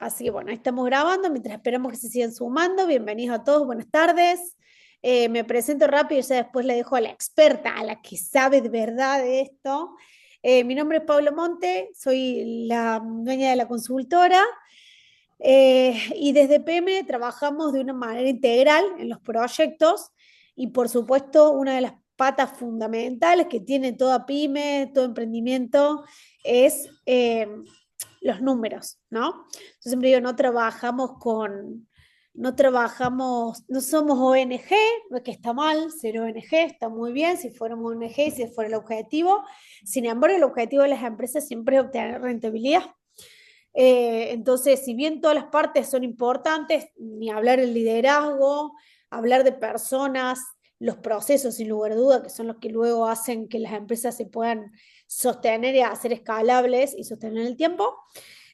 Así que bueno, ahí estamos grabando mientras esperamos que se sigan sumando. Bienvenidos a todos, buenas tardes. Me presento rápido y ya después le dejo a la experta, a la que sabe de verdad de esto. Mi nombre es Pablo Monte, soy la dueña de la consultora y desde PM trabajamos de una manera integral en los proyectos y por supuesto una de las patas fundamentales que tiene toda pyme, todo emprendimiento es los números, ¿no? Yo siempre digo, no somos ONG, no es que está mal ser ONG, está muy bien si fuéramos ONG y si fuera el objetivo. Sin embargo, el objetivo de las empresas siempre es obtener rentabilidad. Entonces, si bien todas las partes son importantes, ni hablar del liderazgo, hablar de personas, los procesos, sin lugar a duda, que son los que luego hacen que las empresas se puedan sostener y hacer escalables y sostener el tiempo.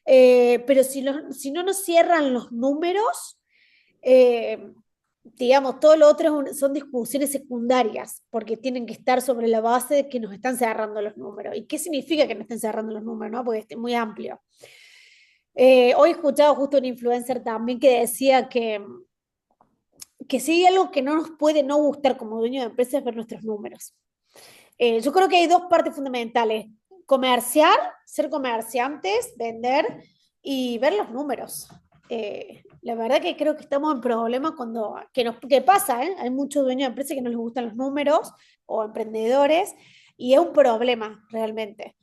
Pero si no nos cierran los números, eh, digamos, todo lo otro son discusiones secundarias, porque tienen que estar sobre la base de que nos están cerrando los números. ¿Y qué significa que nos estén cerrando los números? ¿No? Porque es muy amplio. Hoy he escuchado justo un influencer también que decía que si hay algo que no nos puede no gustar como dueño de empresa es ver nuestros números. Yo creo que hay dos partes fundamentales: comerciar, ser comerciantes, vender y ver los números. La verdad que creo que estamos en problemas que pasa, ¿eh? Hay muchos dueños de empresas que no les gustan los números o emprendedores y es un problema realmente.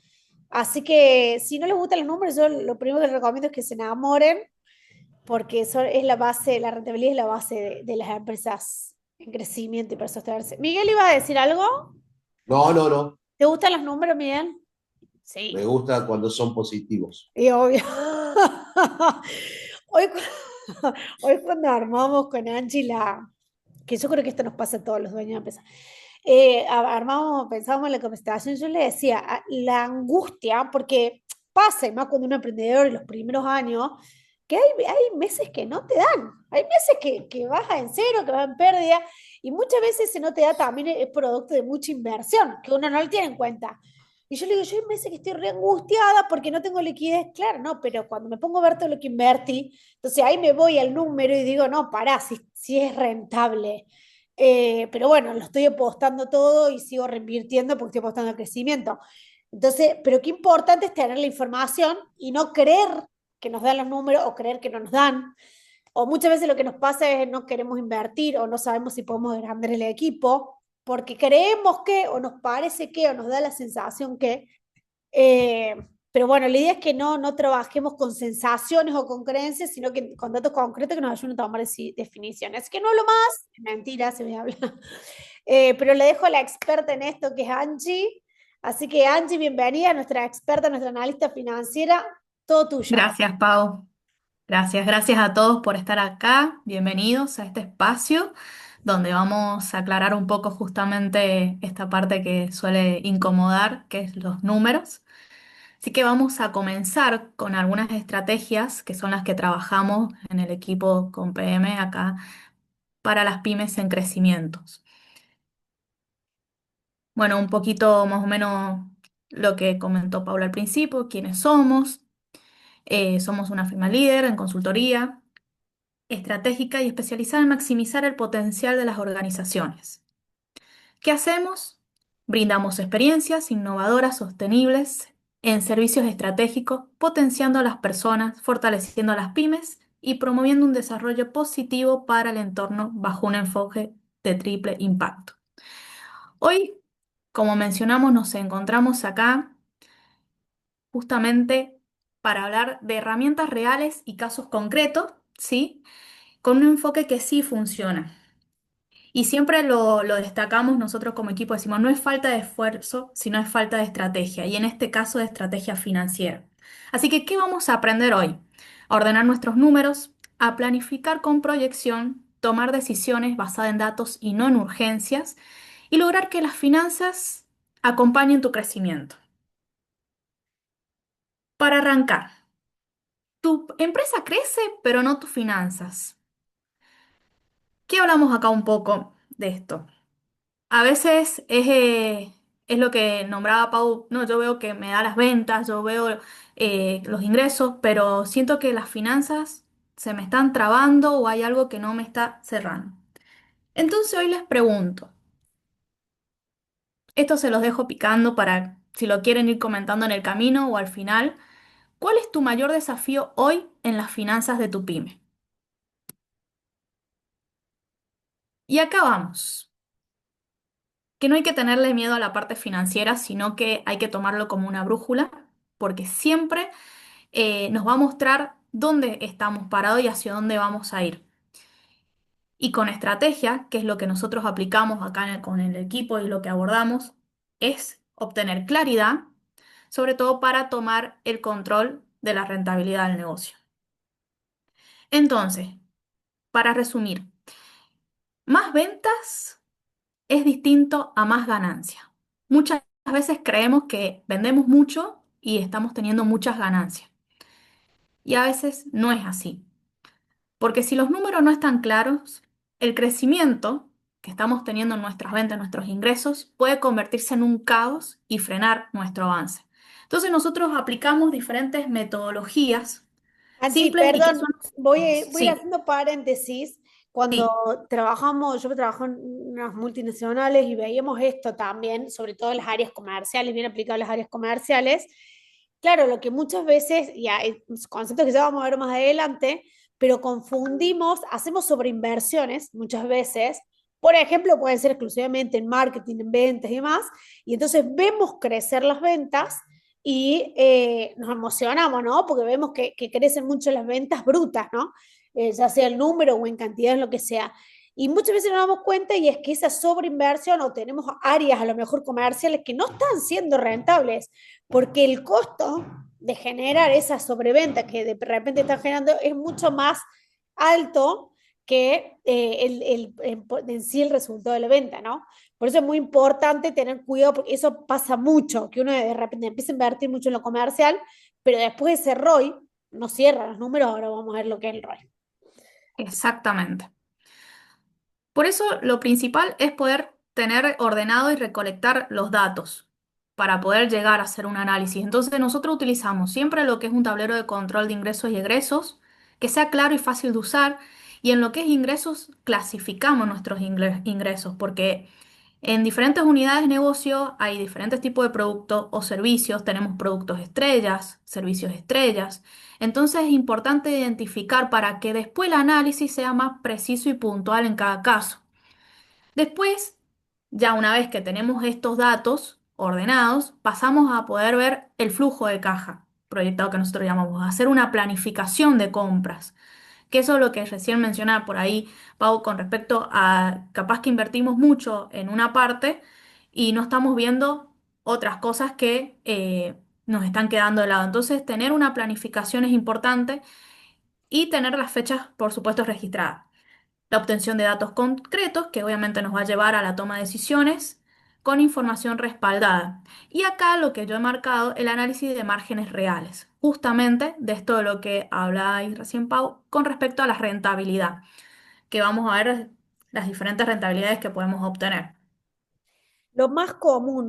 Así que si no les gustan los números, yo lo primero que les recomiendo es que se enamoren, porque es la base, la rentabilidad es la base de las empresas en crecimiento y para sostenerse. Miguel iba a decir algo. No, no, no. ¿Te gustan los números, Miguel? Me Sí, gusta cuando son positivos. y obvio. Hoy, hoy cuando armamos con Angie que yo creo que esto nos pasa a todos los dueños de empresa, armamos, pensábamos en la capacitación, yo le decía, la angustia, porque pasa, y más cuando un emprendedor en los primeros años, que hay meses que no te dan, hay meses que vas en cero, que vas en pérdida, y muchas veces se no te da también es producto de mucha inversión, que uno no lo tiene en cuenta. Y yo le digo, yo hay meses que estoy re angustiada porque no tengo liquidez, claro, no, pero cuando me pongo a ver todo lo que invertí, entonces ahí me voy al número y digo, no, pará, si es rentable. Pero bueno, lo estoy apostando todo y sigo reinvirtiendo porque estoy apostando al crecimiento. Entonces, pero qué importante es tener la información y no creer que nos dan los números o creer que no nos dan. O muchas veces lo que nos pasa es no queremos invertir o no sabemos si podemos agrandar el equipo porque creemos que o nos parece que o nos da la sensación que eh, pero bueno, la idea es que no trabajemos con sensaciones o con creencias, sino que con datos concretos que nos ayuden a tomar definiciones. Así que no hablo más, mentira, se me habla. Pero le dejo a la experta en esto, que es Angie. Así que Angie, bienvenida, nuestra experta, nuestra analista financiera, todo tuyo. Gracias, Pau. Gracias a todos por estar acá. Bienvenidos a este espacio donde vamos a aclarar un poco justamente esta parte que suele incomodar, que es los números. Así que vamos a comenzar con algunas estrategias que son las que trabajamos en el equipo con PM acá para las pymes en crecimientos. Bueno, un poquito más o menos lo que comentó Paula al principio, quiénes somos. Somos una firma líder en consultoría estratégica y especializada en maximizar el potencial de las organizaciones. ¿Qué hacemos? Brindamos experiencias innovadoras, sostenibles en servicios estratégicos, potenciando a las personas, fortaleciendo a las pymes y promoviendo un desarrollo positivo para el entorno bajo un enfoque de triple impacto. Hoy, como mencionamos, nos encontramos acá justamente para hablar de herramientas reales y casos concretos, ¿sí? Con un enfoque que sí funciona. Y siempre lo destacamos nosotros como equipo, decimos, no es falta de esfuerzo, sino es falta de estrategia, y en este caso de estrategia financiera. Así que, ¿qué vamos a aprender hoy? A ordenar nuestros números, a planificar con proyección, tomar decisiones basadas en datos y no en urgencias, y lograr que las finanzas acompañen tu crecimiento. Para arrancar, tu empresa crece, pero no tus finanzas. ¿Qué hablamos acá un poco de esto? A veces es es lo que nombraba Pau, no, yo veo que me da las ventas, yo veo los ingresos, pero siento que las finanzas se me están trabando o hay algo que no me está cerrando. Entonces hoy les pregunto, esto se los dejo picando para si lo quieren ir comentando en el camino o al final, ¿cuál es tu mayor desafío hoy en las finanzas de tu pyme? Y acá vamos, que no hay que tenerle miedo a la parte financiera, sino que hay que tomarlo como una brújula, porque siempre nos va a mostrar dónde estamos parados y hacia dónde vamos a ir. Y con estrategia, que es lo que nosotros aplicamos acá con el equipo y lo que abordamos, es obtener claridad, sobre todo para tomar el control de la rentabilidad del negocio. Entonces, para resumir, más ventas es distinto a más ganancia. Muchas veces creemos que vendemos mucho y estamos teniendo muchas ganancias. Y a veces no es así. Porque si los números no están claros, el crecimiento que estamos teniendo en nuestras ventas, nuestros ingresos, puede convertirse en un caos y frenar nuestro avance. Entonces nosotros aplicamos diferentes metodologías Angie, simples y que perdón, son... voy a ir Sí, haciendo paréntesis. Cuando sí, trabajamos, yo trabajo en unas multinacionales y veíamos esto también, sobre todo en las áreas comerciales, bien aplicado a las áreas comerciales. Claro, lo que muchas veces, y hay conceptos que ya vamos a ver más adelante, pero confundimos, hacemos sobreinversiones muchas veces. Por ejemplo, pueden ser exclusivamente en marketing, en ventas y demás, y entonces vemos crecer las ventas y nos emocionamos, ¿no? Porque vemos que crecen mucho las ventas brutas, ¿no? Ya sea el número o en cantidad, lo que sea. Y muchas veces nos damos cuenta y es que esa sobreinversión o tenemos áreas a lo mejor comerciales que no están siendo rentables porque el costo de generar esa sobreventa que de repente están generando es mucho más alto que en sí el resultado de la venta, ¿no? Por eso es muy importante tener cuidado, porque eso pasa mucho, que uno de repente empieza a invertir mucho en lo comercial, pero después ese ROI no cierra los números, ahora vamos a ver lo que es el ROI. exactamente. Por eso lo principal es poder tener ordenado y recolectar los datos para poder llegar a hacer un análisis. Entonces nosotros utilizamos siempre lo que es un tablero de control de ingresos y egresos, que sea claro y fácil de usar. Y en lo que es ingresos, clasificamos nuestros ingresos, porque en diferentes unidades de negocio hay diferentes tipos de productos o servicios. Tenemos productos estrellas, servicios estrellas. Entonces es importante identificar para que después el análisis sea más preciso y puntual en cada caso. Después, ya una vez que tenemos estos datos ordenados, pasamos a poder ver el flujo de caja proyectado que nosotros llamamos, hacer una planificación de compras. Que eso es lo que recién mencionaba por ahí, Pau, con respecto a capaz que invertimos mucho en una parte y no estamos viendo otras cosas que nos están quedando de lado. Entonces, tener una planificación es importante y tener las fechas, por supuesto, registradas. La obtención de datos concretos, que obviamente nos va a llevar a la toma de decisiones con información respaldada. Y acá lo que yo he marcado, el análisis de márgenes reales, justamente de esto de lo que habláis recién, Pau, con respecto a la rentabilidad, que vamos a ver las diferentes rentabilidades que podemos obtener. Lo más común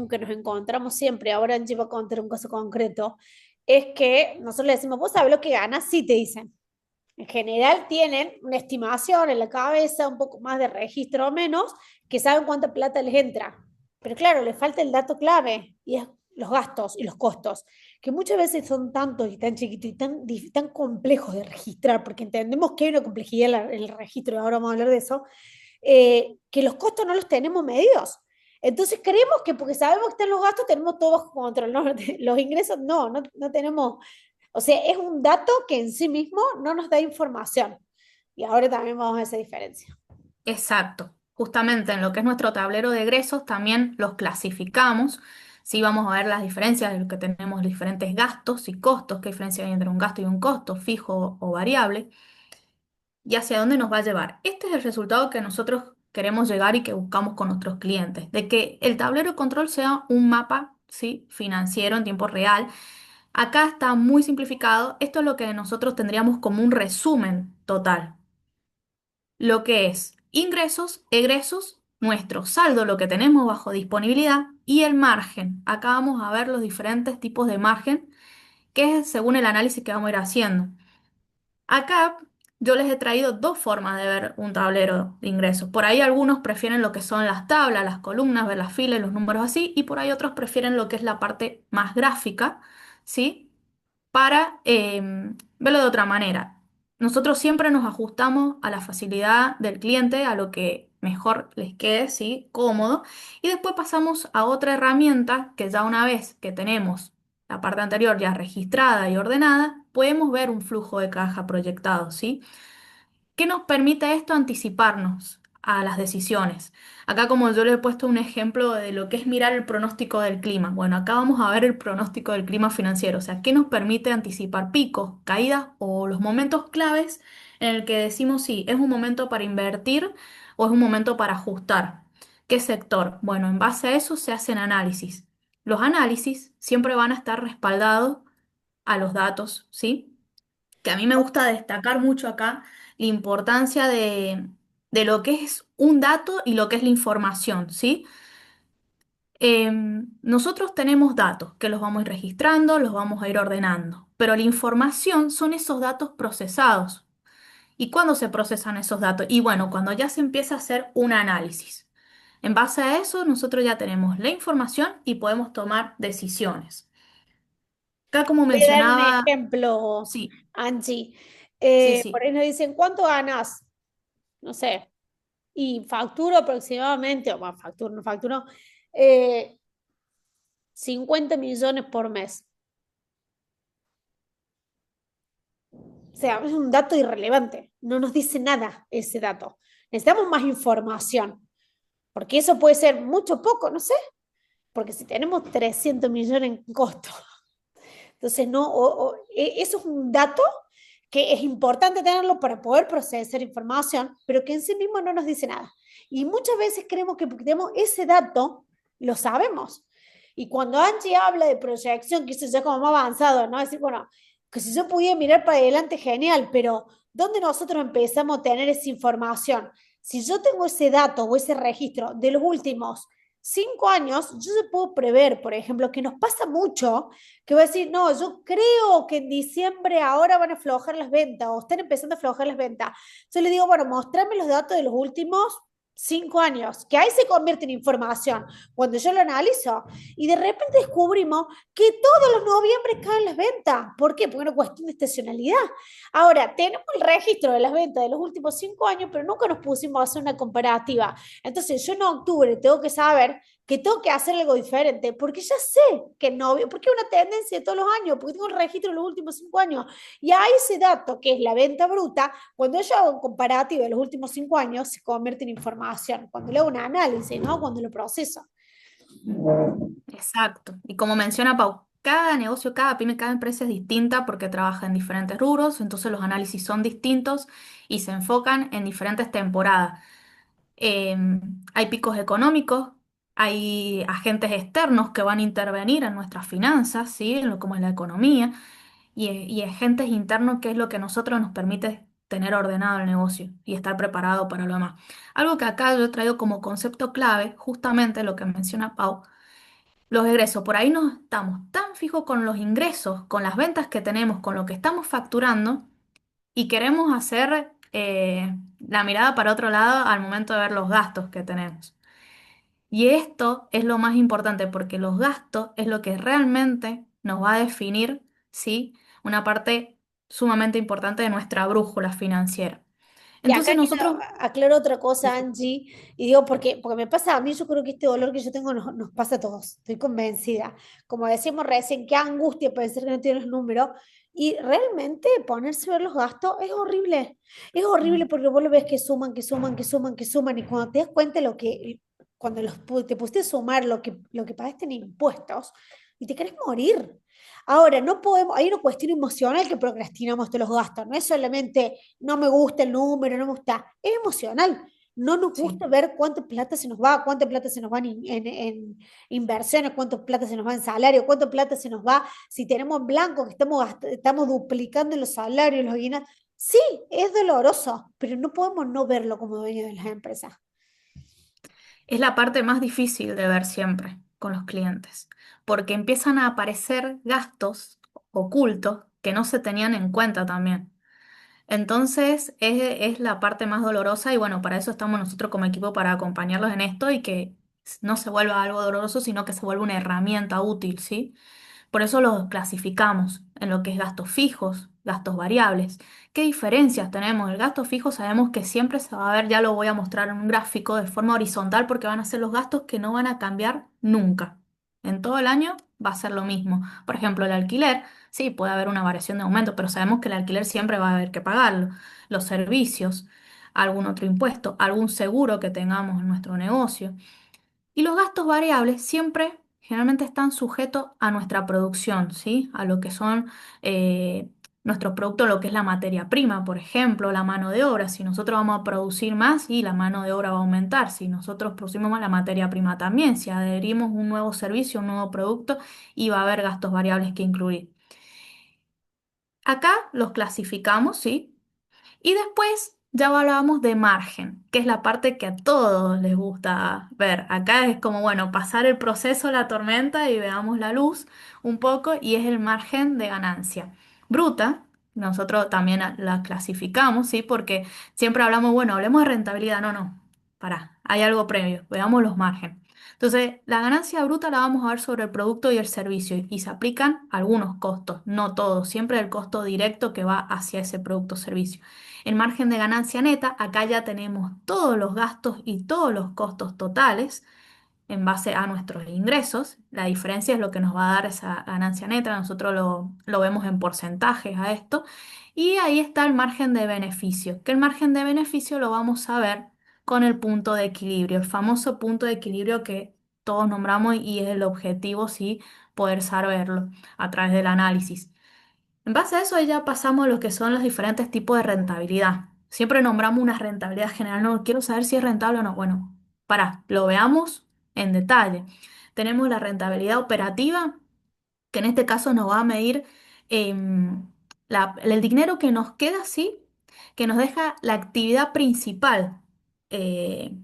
que nos encontramos siempre, ahora Angie va a contar un caso concreto, es que nosotros le decimos, ¿vos sabés lo que ganas? Sí, te dicen. En general tienen una estimación en la cabeza, un poco más de registro o menos, que saben cuánta plata les entra. Pero claro, les falta el dato clave y es los gastos y los costos, que muchas veces son tantos y tan chiquitos y tan complejos de registrar, porque entendemos que hay una complejidad en el registro, y ahora vamos a hablar de eso, que los costos no los tenemos medidos. Entonces creemos que porque sabemos que están los gastos tenemos todo bajo control, ¿no? Los ingresos no tenemos, o sea, es un dato que en sí mismo no nos da información. Y ahora también vamos a esa diferencia. Exacto. Justamente en lo que es nuestro tablero de egresos también los clasificamos. Sí, vamos a ver las diferencias de lo que tenemos, diferentes gastos y costos, qué diferencia hay entre un gasto y un costo, fijo o variable, y hacia dónde nos va a llevar. Este es el resultado que nosotros queremos llegar y que buscamos con nuestros clientes, de que el tablero de control sea un mapa, ¿sí? Financiero en tiempo real. Acá está muy simplificado. Esto es lo que nosotros tendríamos como un resumen total, lo que es ingresos, egresos nuestro saldo, lo que tenemos bajo disponibilidad, y el margen. Acá vamos a ver los diferentes tipos de margen, que es según el análisis que vamos a ir haciendo. Acá yo les he traído dos formas de ver un tablero de ingresos. Por ahí algunos prefieren lo que son las tablas, las columnas, ver las filas, los números así, y por ahí otros prefieren lo que es la parte más gráfica, ¿sí? Para verlo de otra manera. Nosotros siempre nos ajustamos a la facilidad del cliente, a lo que mejor les quede, ¿sí? Cómodo. Y después pasamos a otra herramienta que ya una vez que tenemos la parte anterior ya registrada y ordenada, podemos ver un flujo de caja proyectado, ¿sí? ¿Qué nos permite esto? Anticiparnos a las decisiones. Acá como yo le he puesto un ejemplo de lo que es mirar el pronóstico del clima. Bueno, acá vamos a ver el pronóstico del clima financiero, o sea, ¿qué nos permite anticipar picos, caídas o los momentos claves en el que decimos si es un momento para invertir o es un momento para ajustar? ¿Qué sector? Bueno, en base a eso se hacen análisis. Los análisis siempre van a estar respaldados a los datos, ¿sí? Que a mí me gusta destacar mucho acá la importancia de lo que es un dato y lo que es la información, ¿sí? Nosotros tenemos datos que los vamos a ir registrando, los vamos a ir ordenando, pero la información son esos datos procesados. ¿Y cuándo se procesan esos datos? Y bueno, cuando ya se empieza a hacer un análisis. En base a eso, nosotros ya tenemos la información y podemos tomar decisiones. Acá, como Voy a dar un mencionaba, ejemplo, sí, Angie. sí, Por sí. ahí nos dicen, ¿cuánto ganas? No sé. Y facturo aproximadamente, o más facturo, no facturo, eh, 50 millones por mes. O sea, es un dato irrelevante. No nos dice nada ese dato. Necesitamos más información, porque eso puede ser mucho o poco, no sé. Porque si tenemos 300 millones en costo, entonces no, eso es un dato que es importante tenerlo para poder procesar información, pero que en sí mismo no nos dice nada. Y muchas veces creemos que porque tenemos ese dato, lo sabemos. Y cuando Angie habla de proyección, que eso ya como más avanzado, ¿no? Es decir, bueno, que si yo pudiera mirar para adelante, genial, pero ¿dónde nosotros empezamos a tener esa información? Si yo tengo ese dato o ese registro de los últimos 5 años, yo se puedo prever, por ejemplo, que nos pasa mucho, que va a decir, no, yo creo que en diciembre ahora van a aflojar las ventas o están empezando a aflojar las ventas. Yo le digo, bueno, mostrame los datos de los últimos 5 años, que ahí se convierte en información cuando yo lo analizo y de repente descubrimos que todos los noviembre caen las ventas. ¿Por qué? Porque es una cuestión de estacionalidad. Ahora, tenemos el registro de las ventas de los últimos 5 años, pero nunca nos pusimos a hacer una comparativa. Entonces, yo en octubre tengo que saber que tengo que hacer algo diferente, porque ya sé que no, porque es una tendencia de todos los años, porque tengo el registro de los últimos 5 años. Y a ese dato, que es la venta bruta, cuando yo hago un comparativo de los últimos 5 años, se convierte en información. Cuando le hago un análisis, ¿no? Cuando lo proceso. Exacto. Y como menciona Pau, cada negocio, cada pyme, cada empresa es distinta porque trabaja en diferentes rubros, entonces los análisis son distintos y se enfocan en diferentes temporadas. Eh, Hay picos económicos, hay agentes externos que van a intervenir en nuestras finanzas, ¿sí? En lo como es la economía, y agentes internos que es lo que a nosotros nos permite tener ordenado el negocio y estar preparado para lo demás. Algo que acá yo he traído como concepto clave, justamente lo que menciona Pau, los egresos. Por ahí no estamos tan fijos con los ingresos, con las ventas que tenemos, con lo que estamos facturando y queremos hacer la mirada para otro lado al momento de ver los gastos que tenemos. Y esto es lo más importante porque los gastos es lo que realmente nos va a definir, ¿sí? Una parte sumamente importante de nuestra brújula financiera. Y acá Entonces quiero nosotros... aclarar otra Sí, cosa, sí. Angie, y digo, porque me pasa a mí, yo creo que este dolor que yo tengo nos pasa a todos, estoy convencida. Como decíamos recién, qué angustia pensar que no tienes número, y realmente ponerse a ver los gastos es horrible porque vos lo ves que suman, que suman, que suman, que suman, y cuando te das cuenta lo que, cuando te pusiste a sumar lo que pagaste en impuestos, y te querés morir. Ahora, no podemos, hay una cuestión emocional que procrastinamos todos los gastos, no es solamente no me gusta el número, no me gusta, es emocional. No nos Sí. gusta ver cuánta plata se nos va, cuánta plata se nos va en inversiones, cuánta plata se nos va en salario, cuánta plata se nos va si tenemos en blanco que estamos duplicando los salarios, los aguinaldos. Sí, es doloroso, pero no podemos no verlo como dueños de las empresas. Es la parte más difícil de ver siempre con los clientes, porque empiezan a aparecer gastos ocultos que no se tenían en cuenta también. Entonces es la parte más dolorosa y bueno, para eso estamos nosotros como equipo para acompañarlos en esto y que no se vuelva algo doloroso, sino que se vuelva una herramienta útil, ¿sí? Por eso los clasificamos en lo que es gastos fijos, gastos variables. ¿Qué diferencias tenemos? El gasto fijo sabemos que siempre se va a ver, ya lo voy a mostrar en un gráfico de forma horizontal porque van a ser los gastos que no van a cambiar nunca. En todo el año va a ser lo mismo. Por ejemplo, el alquiler, sí, puede haber una variación de aumento, pero sabemos que el alquiler siempre va a haber que pagarlo. Los servicios, algún otro impuesto, algún seguro que tengamos en nuestro negocio. Y los gastos variables siempre, generalmente están sujetos a nuestra producción, ¿sí? A lo que son eh, nuestros productos, lo que es la materia prima, por ejemplo, la mano de obra. Si nosotros vamos a producir más y la mano de obra va a aumentar. Si nosotros producimos más, la materia prima también. Si adherimos un nuevo servicio, un nuevo producto, y va a haber gastos variables que incluir. Acá los clasificamos, ¿sí? Y después ya hablábamos de margen, que es la parte que a todos les gusta ver. Acá es como, bueno, pasar el proceso, la tormenta y veamos la luz un poco y es el margen de ganancia. Bruta, nosotros también la clasificamos, ¿sí? Porque siempre hablamos, bueno, hablemos de rentabilidad. No, no, pará, hay algo previo, veamos los márgenes. Entonces, la ganancia bruta la vamos a ver sobre el producto y el servicio y se aplican algunos costos, no todos, siempre el costo directo que va hacia ese producto o servicio. El margen de ganancia neta, acá ya tenemos todos los gastos y todos los costos totales en base a nuestros ingresos. La diferencia es lo que nos va a dar esa ganancia neta. Nosotros lo vemos en porcentajes a esto. Y ahí está el margen de beneficio, que el margen de beneficio lo vamos a ver con el punto de equilibrio, el famoso punto de equilibrio que todos nombramos y es el objetivo, sí, poder saberlo a través del análisis. En base a eso ya pasamos a lo que son los diferentes tipos de rentabilidad. Siempre nombramos una rentabilidad general, no quiero saber si es rentable o no. Bueno, lo veamos en detalle. Tenemos la rentabilidad operativa, que en este caso nos va a medir em, el dinero que nos queda, sí, que nos deja la actividad principal. Eh,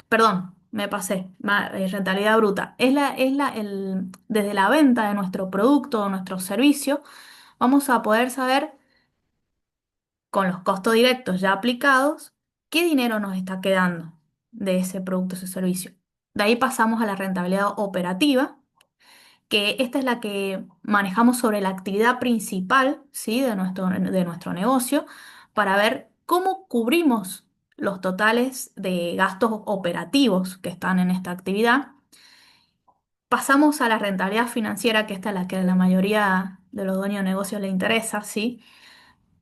Perdón, me pasé. Rentabilidad bruta. Desde la venta de nuestro producto o nuestro servicio vamos a poder saber con los costos directos ya aplicados qué dinero nos está quedando de ese producto o ese servicio. De ahí pasamos a la rentabilidad operativa, que esta es la que manejamos sobre la actividad principal, ¿sí? de nuestro negocio para ver cómo cubrimos los totales de gastos operativos que están en esta actividad. Pasamos a la rentabilidad financiera, que esta es la que a la mayoría de los dueños de negocios le interesa, ¿sí?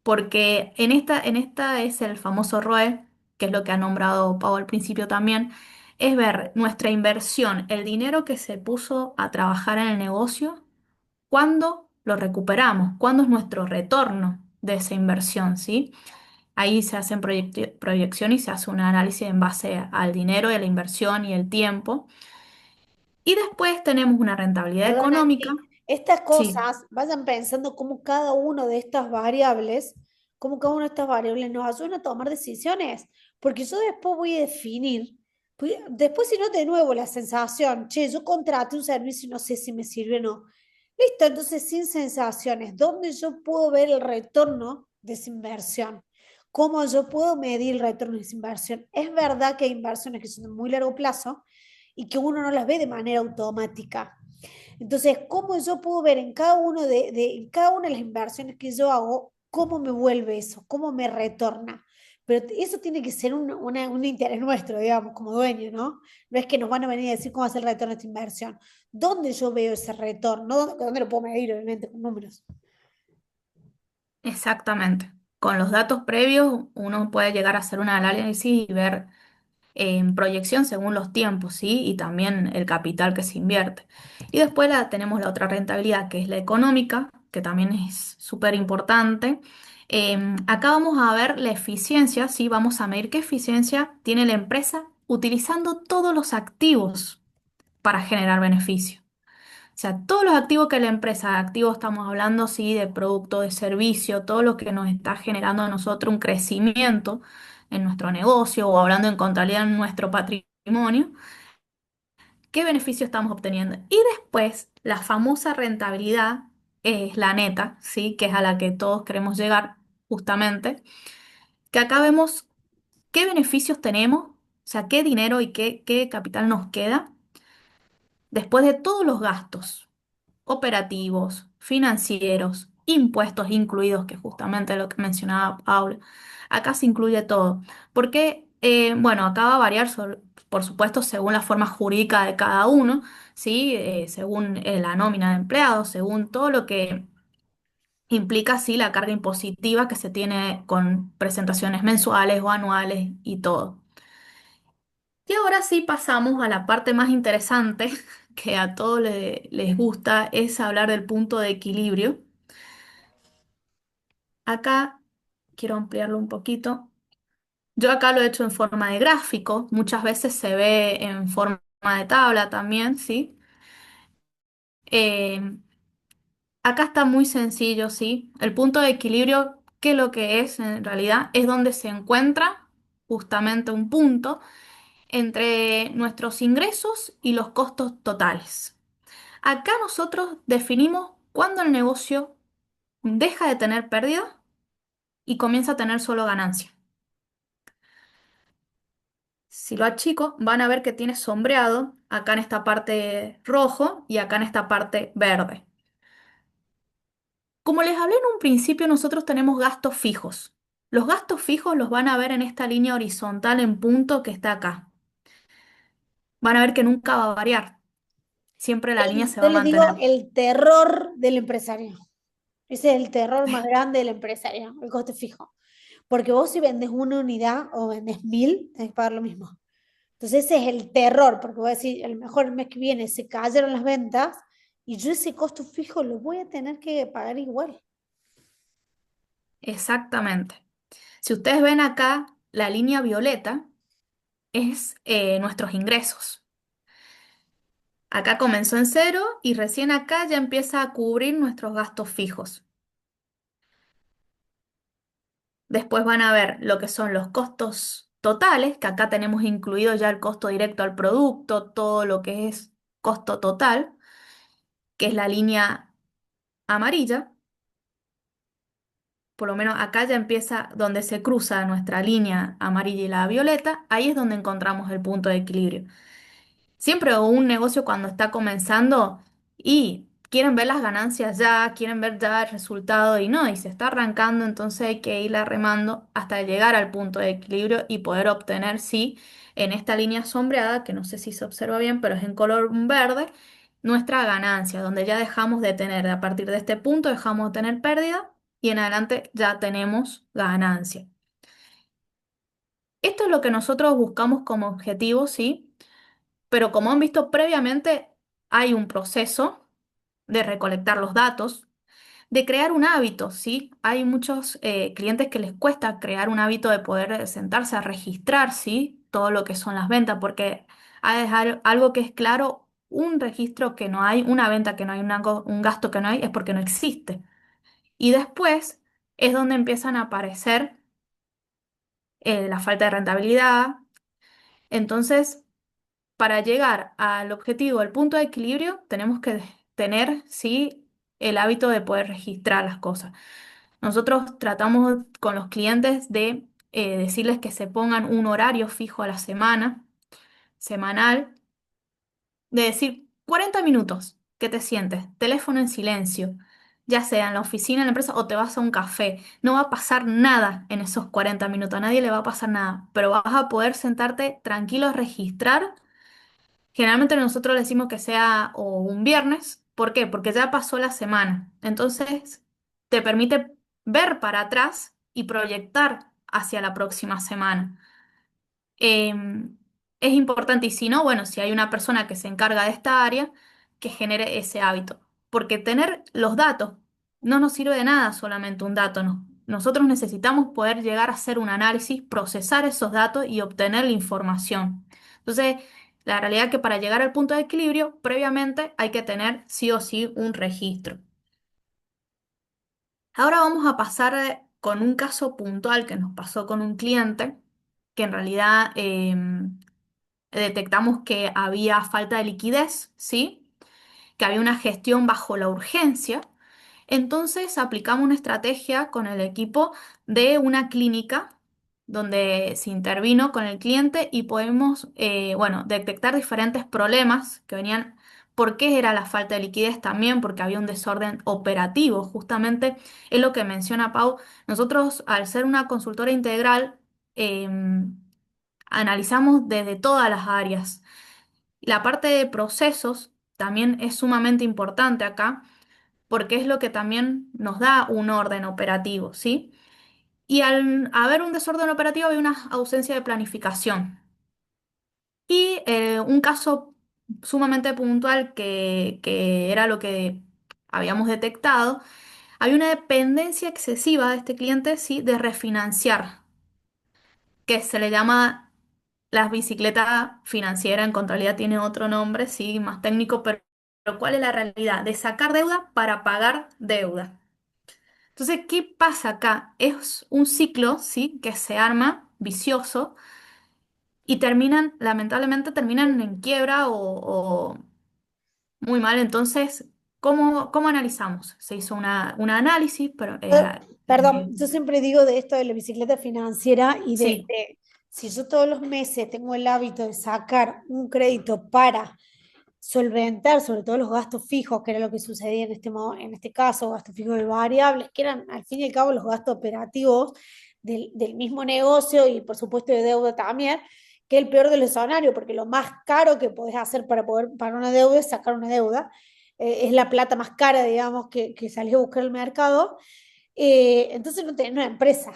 Porque en esta es el famoso ROE, que es lo que ha nombrado Pau al principio también, es ver nuestra inversión, el dinero que se puso a trabajar en el negocio, cuándo lo recuperamos, cuándo es nuestro retorno de esa inversión, ¿sí? Ahí se hacen proyecciones y se hace un análisis en base al dinero y a la inversión y el tiempo. Y después tenemos una rentabilidad Perdón, económica. Angie, estas Sí. cosas, vayan pensando cómo cada una de estas variables, cómo cada una de estas variables nos ayudan a tomar decisiones, porque yo después voy a definir, después si no de nuevo la sensación, che, yo contraté un servicio y no sé si me sirve o no. Listo, entonces sin sensaciones, ¿dónde yo puedo ver el retorno de esa inversión? ¿Cómo yo puedo medir el retorno de esa inversión? Es verdad que hay inversiones que son de muy largo plazo y que uno no las ve de manera automática. Entonces, ¿cómo yo puedo ver en cada, en cada una de las inversiones que yo hago, cómo me vuelve eso, cómo me retorna? Pero eso tiene que ser un interés nuestro, digamos, como dueño, ¿no? No es que nos van a venir a decir cómo hacer el retorno de esta inversión. ¿Dónde yo veo ese retorno? ¿Dónde lo puedo medir, obviamente, con números? Exactamente. Con los datos previos uno puede llegar a hacer un análisis y ver en proyección según los tiempos, ¿sí? Y también el capital que se invierte. Y después tenemos la otra rentabilidad, que es la económica, que también es súper importante. Acá vamos a ver la eficiencia, ¿sí? Vamos a medir qué eficiencia tiene la empresa utilizando todos los activos para generar beneficio. O sea, todos los activos que la empresa, activos estamos hablando, sí, de producto, de servicio, todo lo que nos está generando a nosotros un crecimiento en nuestro negocio o hablando en contabilidad en nuestro patrimonio, qué beneficio estamos obteniendo. Y después, la famosa rentabilidad es la neta, ¿sí? Que es a la que todos queremos llegar justamente, que acá vemos qué beneficios tenemos, o sea, qué dinero y qué capital nos queda después de todos los gastos operativos, financieros, impuestos incluidos, que justamente lo que mencionaba Paula. Acá se incluye todo. Porque, bueno, acá va a variar, por supuesto, según la forma jurídica de cada uno, ¿sí? Según la nómina de empleados, según todo lo que implica, sí, la carga impositiva que se tiene con presentaciones mensuales o anuales y todo. Y ahora sí pasamos a la parte más interesante que a todos les gusta, es hablar del punto de equilibrio. Acá quiero ampliarlo un poquito. Yo acá lo he hecho en forma de gráfico, muchas veces se ve en forma de tabla también, ¿sí? Eh, Acá está muy sencillo, ¿sí? El punto de equilibrio, ¿qué lo que es en realidad? Es donde se encuentra justamente un punto entre nuestros ingresos y los costos totales. Acá nosotros definimos cuándo el negocio deja de tener pérdida y comienza a tener solo ganancia. Si lo achico, van a ver que tiene sombreado acá en esta parte rojo y acá en esta parte verde. Como les hablé en un principio, nosotros tenemos gastos fijos. Los gastos fijos los van a ver en esta línea horizontal en punto que está acá. Van a ver que nunca va a variar. Siempre la línea se va Yo a les digo mantener. el terror del empresario. Ese es el terror más grande del empresario, el coste fijo. Porque vos si vendes una unidad o vendes 1000, tenés que pagar lo mismo. Entonces ese es el terror, porque voy a decir, a lo mejor el mes que viene se cayeron las ventas y yo ese costo fijo lo voy a tener que pagar igual. Exactamente. Si ustedes ven acá, la línea violeta es nuestros ingresos. Acá comenzó en cero y recién acá ya empieza a cubrir nuestros gastos fijos. Después van a ver lo que son los costos totales, que acá tenemos incluido ya el costo directo al producto, todo lo que es costo total, que es la línea amarilla. Por lo menos acá ya empieza donde se cruza nuestra línea amarilla y la violeta, ahí es donde encontramos el punto de equilibrio. Siempre un negocio cuando está comenzando y quieren ver las ganancias ya, quieren ver ya el resultado y no, y se está arrancando, entonces hay que ir remando hasta llegar al punto de equilibrio y poder obtener, sí, en esta línea sombreada, que no sé si se observa bien, pero es en color verde, nuestra ganancia, donde ya dejamos de tener, a partir de este punto dejamos de tener pérdida y en adelante ya tenemos ganancia. Esto es lo que nosotros buscamos como objetivo, ¿sí? Pero como han visto previamente, hay un proceso de recolectar los datos, de crear un hábito, ¿sí? Hay muchos clientes que les cuesta crear un hábito de poder sentarse a registrar, ¿sí? Todo lo que son las ventas, porque hay algo que es claro, un registro que no hay, una venta que no hay, un gasto que no hay, es porque no existe. Y después es donde empiezan a aparecer la falta de rentabilidad. Entonces, para llegar al objetivo, al punto de equilibrio, tenemos que tener, sí, el hábito de poder registrar las cosas. Nosotros tratamos con los clientes de decirles que se pongan un horario fijo a la semana, semanal, de decir 40 minutos que te sientes, teléfono en silencio, ya sea en la oficina, en la empresa o te vas a un café. No va a pasar nada en esos 40 minutos, a nadie le va a pasar nada, pero vas a poder sentarte tranquilo a registrar. Generalmente nosotros le decimos que sea o un viernes. ¿Por qué? Porque ya pasó la semana. Entonces, te permite ver para atrás y proyectar hacia la próxima semana. Es importante, y si no, bueno, si hay una persona que se encarga de esta área, que genere ese hábito. Porque tener los datos no nos sirve de nada solamente un dato, no. Nosotros necesitamos poder llegar a hacer un análisis, procesar esos datos y obtener la información. Entonces, la realidad es que para llegar al punto de equilibrio, previamente hay que tener sí o sí un registro. Ahora vamos a pasar con un caso puntual que nos pasó con un cliente, que en realidad detectamos que había falta de liquidez, ¿sí? Que había una gestión bajo la urgencia. Entonces aplicamos una estrategia con el equipo de una clínica donde se intervino con el cliente y podemos, bueno, detectar diferentes problemas que venían. ¿Por qué era la falta de liquidez? También porque había un desorden operativo. Justamente es lo que menciona Pau. Nosotros, al ser una consultora integral, analizamos desde todas las áreas. La parte de procesos también es sumamente importante acá porque es lo que también nos da un orden operativo, ¿sí? Y al haber un desorden operativo hay una ausencia de planificación. Y un caso sumamente puntual que era lo que habíamos detectado, había una dependencia excesiva de este cliente, sí, de refinanciar, que se le llama la bicicleta financiera, en contabilidad tiene otro nombre, sí, más técnico, pero ¿cuál es la realidad? De sacar deuda para pagar deuda. Entonces, ¿qué pasa acá? Es un ciclo, ¿sí? Que se arma vicioso y terminan, lamentablemente, terminan en quiebra o muy mal. Entonces, ¿cómo analizamos? Se hizo un análisis, pero Perdón, yo siempre digo de esto de la bicicleta financiera y sí, si yo todos los meses tengo el hábito de sacar un crédito para solventar sobre todo los gastos fijos, que era lo que sucedía en este caso, gastos fijos y variables, que eran al fin y al cabo los gastos operativos del mismo negocio y por supuesto de deuda también, que es el peor del escenario, porque lo más caro que podés hacer para poder pagar una deuda es sacar una deuda. Es la plata más cara, digamos, que salís a buscar el mercado. Entonces no tenés una empresa.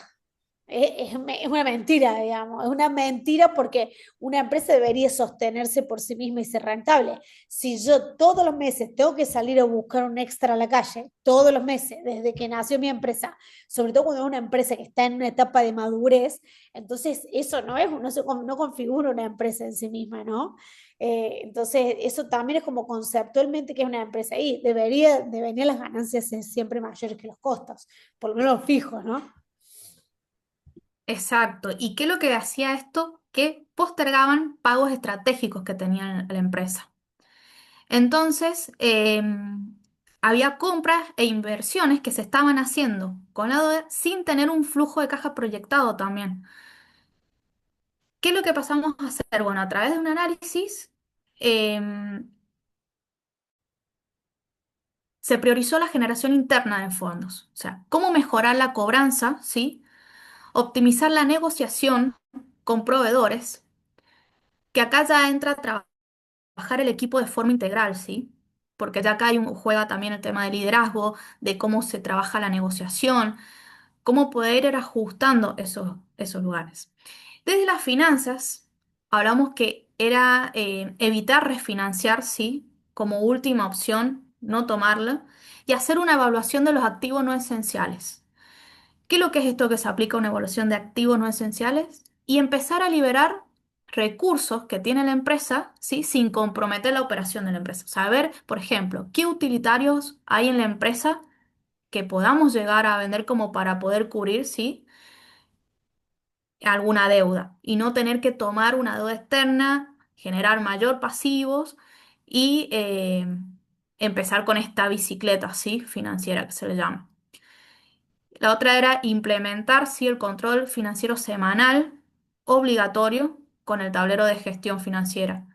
Es una mentira, digamos. Es una mentira porque una empresa debería sostenerse por sí misma y ser rentable. Si yo todos los meses tengo que salir a buscar un extra a la calle, todos los meses, desde que nació mi empresa, sobre todo cuando es una empresa que está en una etapa de madurez, entonces eso no configura una empresa en sí misma, ¿no? Entonces, eso también es como conceptualmente que es una empresa ahí. Deberían las ganancias ser siempre mayores que los costos, por lo menos los fijos, ¿no? exacto. ¿Y qué es lo que hacía esto? Que postergaban pagos estratégicos que tenía la empresa. Entonces, había compras e inversiones que se estaban haciendo con la deuda sin tener un flujo de caja proyectado también. ¿Qué es lo que pasamos a hacer? Bueno, a través de un análisis, em, se priorizó la generación interna de fondos. O sea, cómo mejorar la cobranza, ¿sí? Optimizar la negociación con proveedores, que acá ya entra a trabajar el equipo de forma integral, ¿sí? Porque ya acá juega también el tema de liderazgo, de cómo se trabaja la negociación, cómo poder ir ajustando esos lugares. Desde las finanzas, hablamos que era evitar refinanciar, sí, como última opción, no tomarla, y hacer una evaluación de los activos no esenciales. ¿Qué es lo que es esto que se aplica a una evaluación de activos no esenciales? Y empezar a liberar recursos que tiene la empresa, ¿sí? Sin comprometer la operación de la empresa. Saber, por ejemplo, qué utilitarios hay en la empresa que podamos llegar a vender como para poder cubrir, ¿sí? Alguna deuda y no tener que tomar una deuda externa, generar mayor pasivos y empezar con esta bicicleta, ¿sí? Financiera que se le llama. La otra era implementar, sí, el control financiero semanal obligatorio con el tablero de gestión financiera.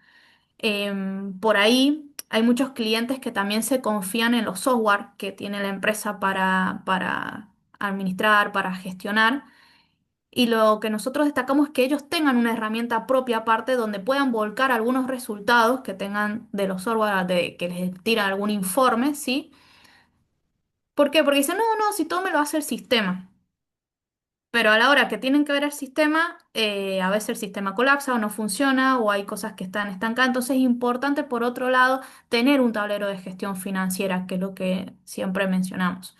Por ahí hay muchos clientes que también se confían en los software que tiene la empresa para administrar, para gestionar. Y lo que nosotros destacamos es que ellos tengan una herramienta propia aparte donde puedan volcar algunos resultados que tengan de los software que les tiran algún informe, ¿sí? ¿Por qué? Porque dicen, no, no, si todo me lo hace el sistema. Pero a la hora que tienen que ver el sistema, a veces el sistema colapsa o no funciona o hay cosas que están estancadas. Entonces es importante, por otro lado, tener un tablero de gestión financiera, que es lo que siempre mencionamos.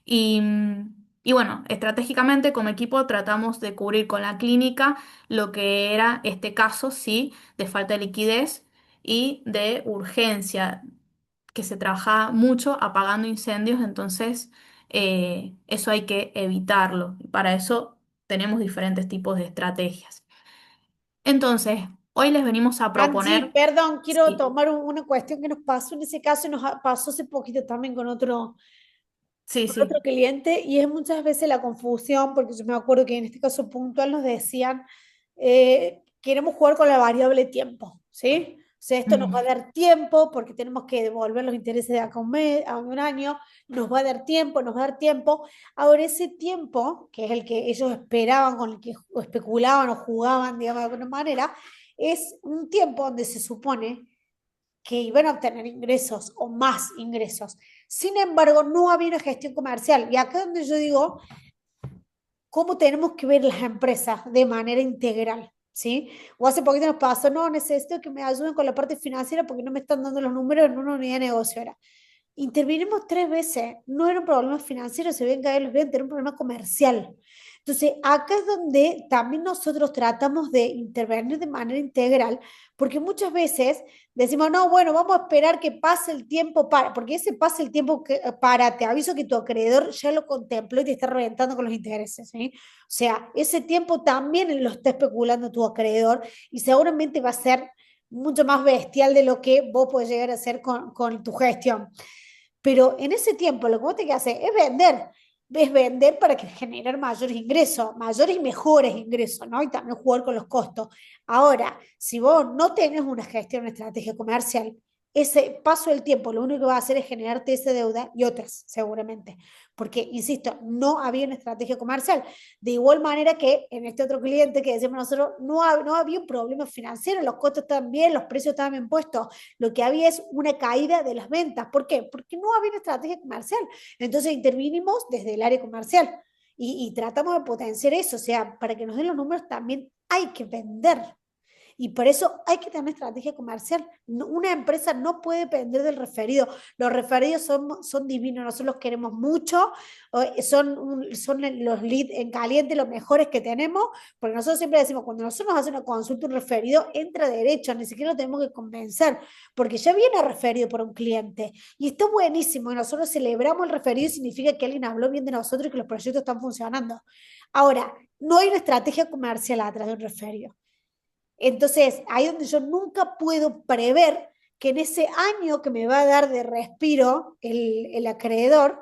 Y, y bueno, estratégicamente como equipo tratamos de cubrir con la clínica lo que era este caso, sí, de falta de liquidez y de urgencia, que se trabaja mucho apagando incendios, entonces eso hay que evitarlo. Y para eso tenemos diferentes tipos de estrategias. Entonces, Hoy les venimos a Angie, proponer, perdón, quiero sí, tomar una cuestión que nos pasó en ese caso, y pasó hace poquito también sí, con otro sí. cliente, y es muchas veces la confusión, porque yo me acuerdo que en este caso puntual nos decían, queremos jugar con la variable tiempo, ¿sí? O sea, esto nos va a Mm, dar tiempo porque tenemos que devolver los intereses de acá a un mes, a un año, nos va a dar tiempo, nos va a dar tiempo. Ahora, ese tiempo, que es el que ellos esperaban, con el que especulaban o jugaban, digamos, de alguna manera, es un tiempo donde se supone que iban a obtener ingresos o más ingresos. Sin embargo, no había una gestión comercial. Y acá es donde yo digo, ¿cómo tenemos que ver las empresas de manera integral? ¿Sí? O hace poquito nos pasó, no, necesito que me ayuden con la parte financiera porque no me están dando los números en una unidad de negocio. Era. Intervinimos 3 veces, no era un problema financiero, se ven caer los bienes, era un problema comercial. Entonces, acá es donde también nosotros tratamos de intervenir de manera integral, porque muchas veces decimos, no, bueno, vamos a esperar que pase el tiempo para, porque ese pase el tiempo para, te aviso que tu acreedor ya lo contempló y te está reventando con los intereses, ¿sí? O sea, ese tiempo también lo está especulando tu acreedor y seguramente va a ser mucho más bestial de lo que vos podés llegar a hacer con tu gestión. Pero en ese tiempo lo que vos tenés que hacer es vender para que generar mayores y mejores ingresos, ¿no? Y también jugar con los costos. Ahora, si vos no tenés una gestión, una estrategia comercial, ese paso del tiempo lo único que va a hacer es generarte esa deuda y otras, seguramente. Porque, insisto, no había una estrategia comercial. De igual manera que en este otro cliente que decimos nosotros, no había un problema financiero, los costos estaban bien, los precios estaban bien puestos, lo que había es una caída de las ventas. ¿Por qué? Porque no había una estrategia comercial. Entonces intervinimos desde el área comercial y tratamos de potenciar eso. O sea, para que nos den los números también hay que vender. Y por eso hay que tener una estrategia comercial. Una empresa no puede depender del referido. Los referidos son divinos, nosotros los queremos mucho, son los leads en caliente, los mejores que tenemos, porque nosotros siempre decimos, cuando nosotros nos hacen una consulta, un referido entra derecho, ni siquiera lo tenemos que convencer, porque ya viene referido por un cliente. Y está buenísimo, y nosotros celebramos el referido, significa que alguien habló bien de nosotros y que los proyectos están funcionando. Ahora, no hay una estrategia comercial atrás de un referido. Entonces, ahí es donde yo nunca puedo prever que en ese año que me va a dar de respiro el acreedor,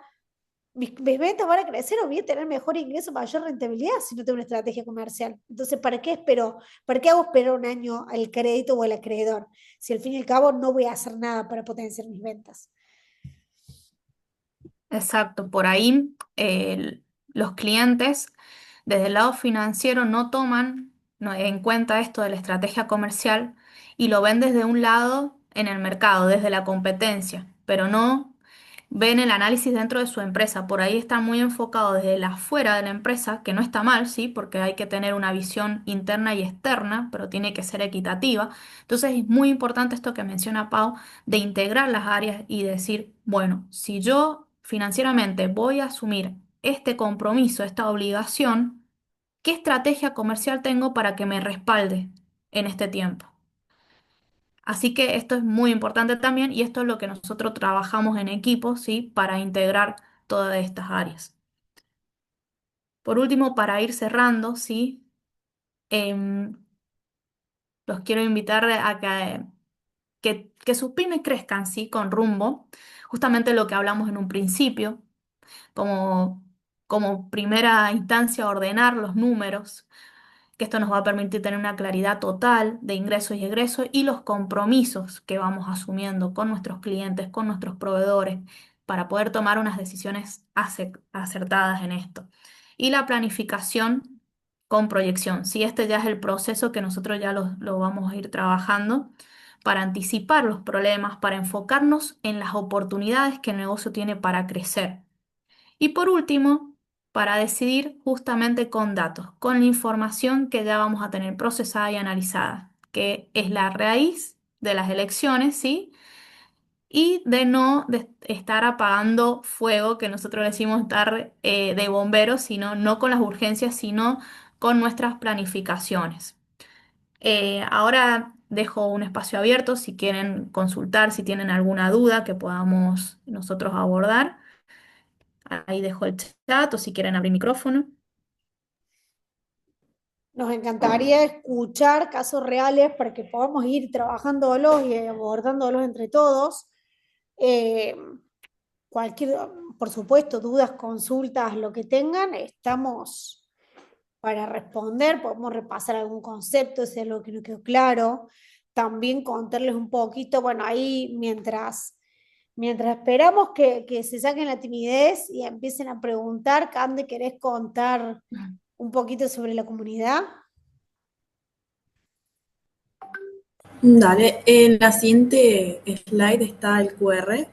mis ventas van a crecer o voy a tener mejor ingreso, mayor rentabilidad si no tengo una estrategia comercial. Entonces, ¿para qué espero? ¿Para qué hago esperar un año al crédito o al acreedor? Si al fin y al cabo no voy a hacer nada para potenciar mis ventas. exacto, por ahí los clientes desde el lado financiero no toman en cuenta esto de la estrategia comercial y lo ven desde un lado en el mercado, desde la competencia, pero no ven el análisis dentro de su empresa. Por ahí está muy enfocado desde la afuera de la empresa, que no está mal, sí, porque hay que tener una visión interna y externa, pero tiene que ser equitativa. Entonces es muy importante esto que menciona Pau, de integrar las áreas y decir, bueno, si yo financieramente voy a asumir este compromiso, esta obligación, ¿qué estrategia comercial tengo para que me respalde en este tiempo? Así que esto es muy importante también y esto es lo que nosotros trabajamos en equipo, ¿sí? Para integrar todas estas áreas. Por último, para ir cerrando, ¿sí? Em, los quiero invitar a que sus pymes crezcan, ¿sí? Con rumbo, justamente lo que hablamos en un principio, como, como primera instancia, ordenar los números, que esto nos va a permitir tener una claridad total de ingresos y egresos y los compromisos que vamos asumiendo con nuestros clientes, con nuestros proveedores, para poder tomar unas decisiones acertadas en esto. Y la planificación con proyección. Si este ya es el proceso que nosotros ya lo vamos a ir trabajando para anticipar los problemas, para enfocarnos en las oportunidades que el negocio tiene para crecer. Y por último, para decidir justamente con datos, con la información que ya vamos a tener procesada y analizada, que es la raíz de las elecciones, ¿sí? Y de no estar apagando fuego, que nosotros decimos estar de bomberos, sino no con las urgencias, sino con nuestras planificaciones. Ahora dejo un espacio abierto si quieren consultar, si tienen alguna duda que podamos nosotros abordar. Ahí dejo el chat o si quieren abrir micrófono. Nos encantaría escuchar casos reales para que podamos ir trabajándolos y abordándolos entre todos. Eh, cualquier, por supuesto, dudas, consultas, lo que tengan, estamos para responder, podemos repasar algún concepto, si es algo que no quedó claro, también contarles un poquito, bueno, ahí mientras esperamos que se saquen la timidez y empiecen a preguntar, Cande, ¿querés contar un poquito sobre la comunidad? Dale, en la siguiente slide está el QR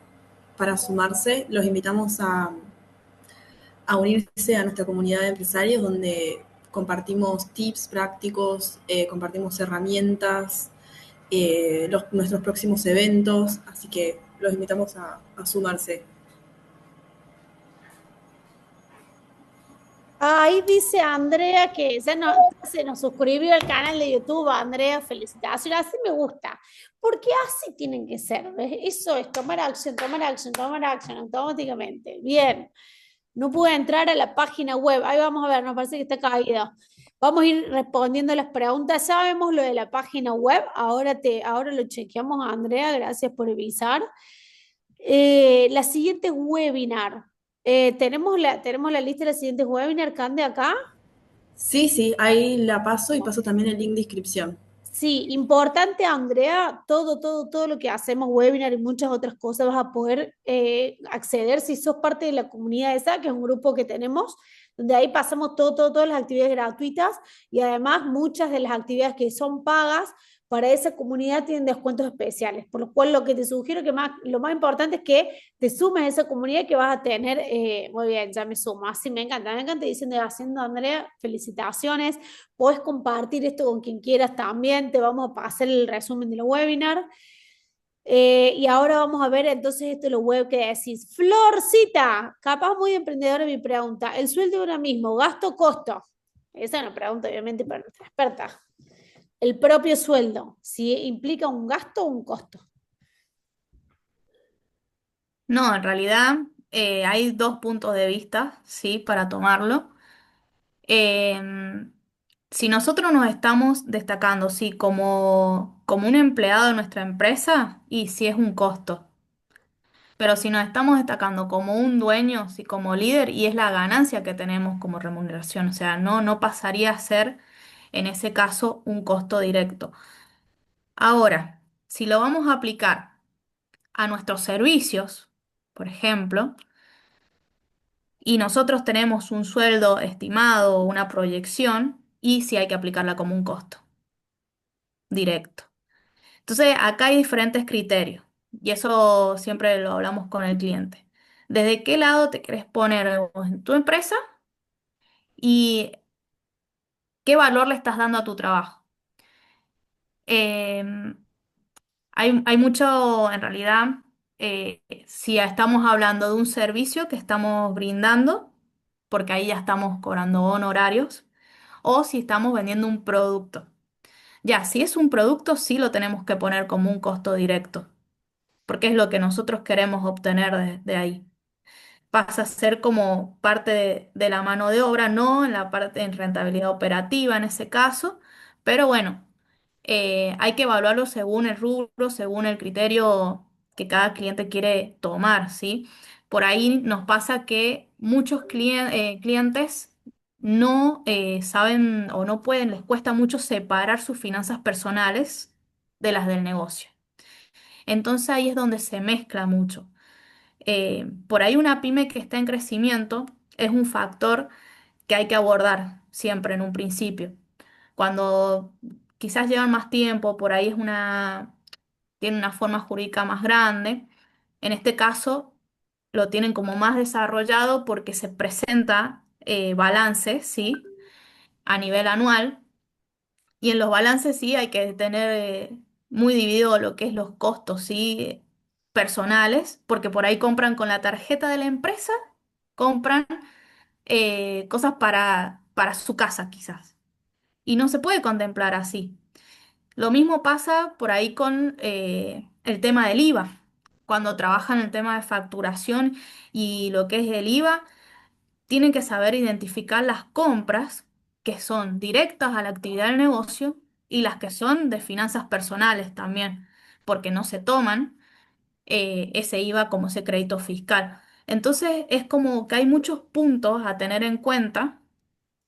para sumarse. Los invitamos a unirse a nuestra comunidad de empresarios donde compartimos tips prácticos, compartimos herramientas, nuestros próximos eventos, así que los invitamos a sumarse. Ahí dice Andrea que se nos suscribió al canal de YouTube. Andrea, felicitaciones. Así me gusta. Porque así tienen que ser. ¿Ves? Eso es tomar acción, tomar acción, tomar acción automáticamente. Bien. No pude entrar a la página web. Ahí vamos a ver, nos parece que está caído. Vamos a ir respondiendo las preguntas. Sabemos lo de la página web. Ahora lo chequeamos, Andrea. Gracias por avisar. La siguiente webinar. Tenemos la lista de los siguientes webinar, Cande, acá. Sí, ahí la paso y paso también el link de inscripción. Sí, importante, Andrea, todo lo que hacemos, webinar y muchas otras cosas, vas a poder acceder si sos parte de la comunidad esa, que es un grupo que tenemos, donde ahí pasamos todas las actividades gratuitas y además muchas de las actividades que son pagas para esa comunidad tienen descuentos especiales, por lo cual lo que te sugiero lo más importante es que te sumes a esa comunidad que vas a tener, muy bien, ya me sumo, así me encanta diciendo y haciendo, Andrea, felicitaciones. Puedes compartir esto con quien quieras también. Te vamos a pasar el resumen del webinar. Y ahora vamos a ver entonces esto lo web que decís. Florcita, capaz muy emprendedora mi pregunta. El sueldo ahora mismo, gasto, costo. Esa es una pregunta obviamente para nuestra experta. El propio sueldo, si implica un gasto o un costo. No, en realidad hay dos puntos de vista, sí, para tomarlo. Em, si nosotros nos estamos destacando, sí, como un empleado de nuestra empresa, y sí es un costo. Pero si nos estamos destacando como un dueño, sí, como líder, y es la ganancia que tenemos como remuneración, o sea, no pasaría a ser en ese caso un costo directo. Ahora, si lo vamos a aplicar a nuestros servicios, por ejemplo, y nosotros tenemos un sueldo estimado o una proyección, y si hay que aplicarla como un costo directo. Entonces, acá hay diferentes criterios y eso siempre lo hablamos con el cliente. ¿Desde qué lado te querés poner vos en tu empresa y qué valor le estás dando a tu trabajo? Em, hay mucho, en realidad, si estamos hablando de un servicio que estamos brindando, porque ahí ya estamos cobrando honorarios, o si estamos vendiendo un producto. Ya, si es un producto, sí lo tenemos que poner como un costo directo, porque es lo que nosotros queremos obtener de ahí. Pasa a ser como parte de la mano de obra, no en la parte en rentabilidad operativa en ese caso, pero bueno, hay que evaluarlo según el rubro, según el criterio que cada cliente quiere tomar, ¿sí? Por ahí nos pasa que muchos clientes no saben o no pueden, les cuesta mucho separar sus finanzas personales de las del negocio. Entonces ahí es donde se mezcla mucho. Por ahí una pyme que está en crecimiento es un factor que hay que abordar siempre en un principio. Cuando quizás llevan más tiempo, por ahí tiene una forma jurídica más grande. En este caso lo tienen como más desarrollado porque se presenta balance, ¿sí? A nivel anual. Y en los balances sí hay que tener muy dividido lo que es los costos, ¿sí? Personales, porque por ahí compran con la tarjeta de la empresa, compran cosas para su casa quizás. Y no se puede contemplar así. Lo mismo pasa por ahí con el tema del IVA. Cuando trabajan el tema de facturación y lo que es el IVA, tienen que saber identificar las compras que son directas a la actividad del negocio y las que son de finanzas personales también, porque no se toman ese IVA como ese crédito fiscal. Entonces es como que hay muchos puntos a tener en cuenta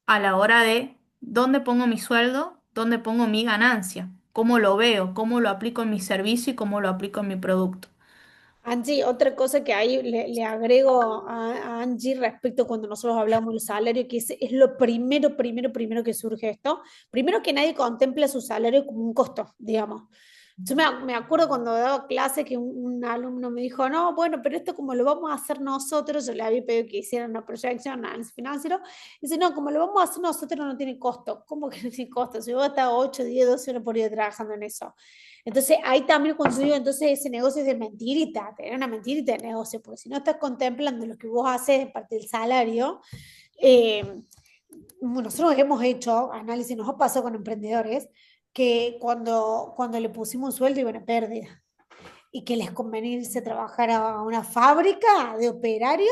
a la hora de dónde pongo mi sueldo, dónde pongo mi ganancia, cómo lo veo, cómo lo aplico en mi servicio y cómo lo aplico en mi producto. Angie, otra cosa que ahí le agrego a Angie respecto cuando nosotros hablamos del salario, que es lo primero que surge esto. Primero que nadie contempla su salario como un costo, digamos. Yo me acuerdo cuando daba clase que un alumno me dijo, no, bueno, pero esto como lo vamos a hacer nosotros, yo le había pedido que hicieran una proyección, análisis financiero, y dice, no, como lo vamos a hacer nosotros no tiene costo. ¿Cómo que no tiene costo? Si vos estás 8, 10, 12 horas por día trabajando en eso. Entonces, ahí también cuando yo digo, entonces ese negocio es de mentirita, tener una mentirita de negocio, porque si no estás contemplando lo que vos haces de parte del salario, eh, nosotros hemos hecho análisis, nos ha pasado con emprendedores, que cuando le pusimos un sueldo iban a pérdida y que les convenía irse a trabajar a una fábrica de operario,